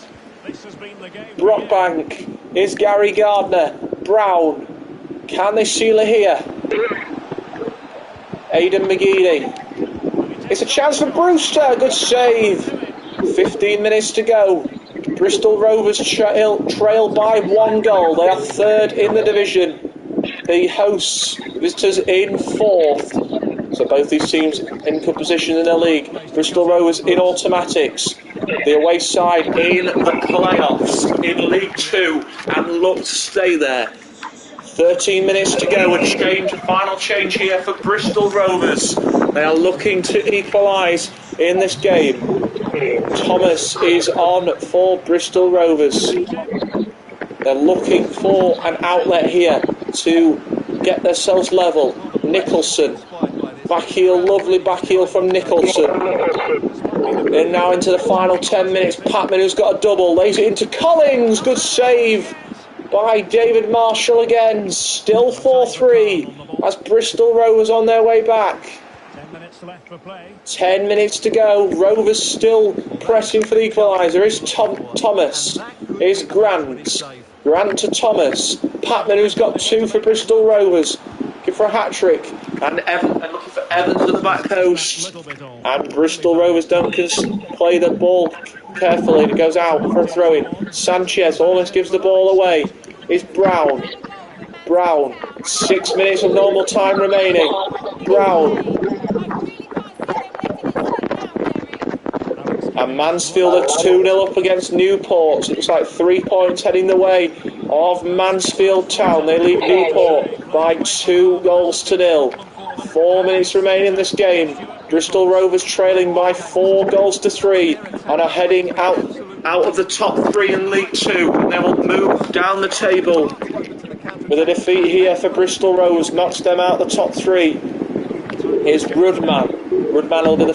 Brockbank is Gary Gardner. Brown. Can they seal it here? Aidan McGeady. It's a chance for Brewster. Good save. 15 minutes to go. Bristol Rovers trail by 1 goal. They are third in the division. The hosts, visitors in 4th. So both these teams in good position in the league. Bristol Rovers in automatics. The away side in the playoffs in League 2 and look to stay there. 13 minutes to go. A final change here for Bristol Rovers. They are looking to equalise in this game. Thomas is on for Bristol Rovers. They're looking for an outlet here to get themselves level. Nicholson. Backheel, lovely backheel from Nicholson. And now into the final 10 minutes. Patman, who's got a double, lays it into Collins. Good save by David Marshall again. Still 4-3 as Bristol Rovers on their way back. 10 minutes to go. Rovers still pressing for the equaliser. Here's Thomas. Here's Grant. Grant to Thomas. Patman, who's got 2 for Bristol Rovers. Looking for a hat-trick. And looking for Evans at the back post. And Bristol Rovers don't play the ball carefully. It goes out for a throw-in. Sanchez almost gives the ball away. It's Brown. Brown. 6 minutes of normal time remaining. Brown. And Mansfield are 2-0 up against Newport. So it looks like 3 points heading the way of Mansfield Town. They lead Newport by 2-0. 4 minutes remaining in this game. Bristol Rovers trailing by 4-3 and are heading out of the top 3 in League 2. And they will move down the table. With a defeat here for Bristol Rovers, knocks them out the top 3. Here's Rudman. Rudman will do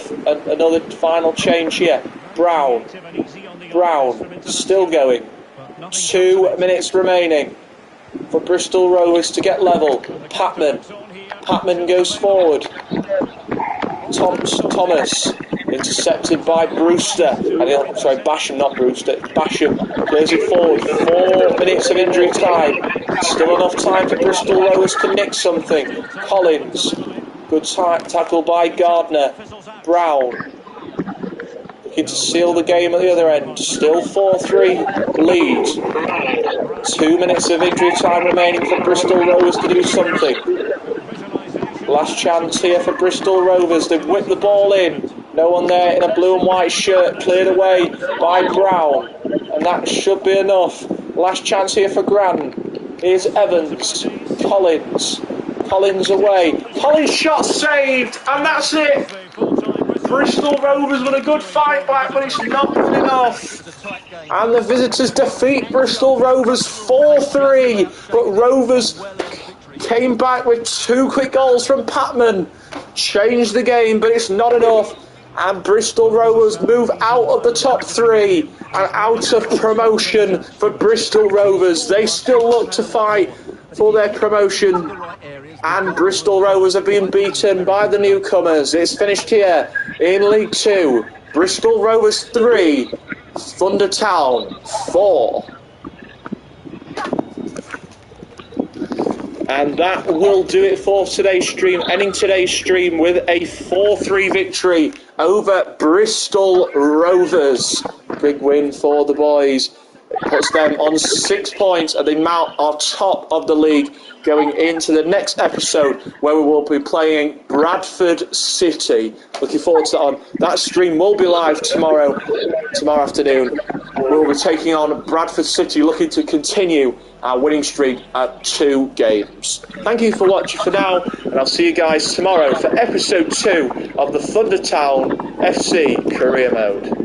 another final change here. Brown. Brown. Still going. 2 minutes remaining for Bristol Rovers to get level. Patman. Patman goes forward. Thomas. Intercepted by Brewster. Basham, not Brewster. Basham plays it forward. 4 minutes of injury time. Still enough time for Bristol Rovers to nick something. Collins. Good tackle by Gardner. Brown. Looking to seal the game at the other end. Still 4-3 lead. 2 minutes of injury time remaining for Bristol Rovers to do something. Last chance here for Bristol Rovers. They've whipped the ball in. No one there in a blue and white shirt. Cleared away by Brown. And that should be enough. Last chance here for Grant. Here's Evans. Collins. Collins away. Collins shot saved. And that's it. Bristol Rovers with a good fight back, but it's not good enough. And the visitors defeat Bristol Rovers 4-3. But Rovers came back with 2 quick goals from Patman. Changed the game, but it's not enough. And Bristol Rovers move out of the top 3 and out of promotion for Bristol Rovers. They still look to fight for their promotion. And Bristol Rovers have been beaten by the newcomers. It's finished here in League 2. Bristol Rovers 3, Thunder Town 4. And that will do it for today's stream, ending today's stream with a 4-3 victory over Bristol Rovers. Big win for the boys. It puts them on 6 points and they are top of the league going into the next episode where we will be playing Bradford City. Looking forward to that one. That stream will be live tomorrow afternoon. We'll be taking on Bradford City, looking to continue our winning streak at 2 games. Thank you for watching for now, and I'll see you guys tomorrow for episode 2 of the Thunder Town FC Career Mode.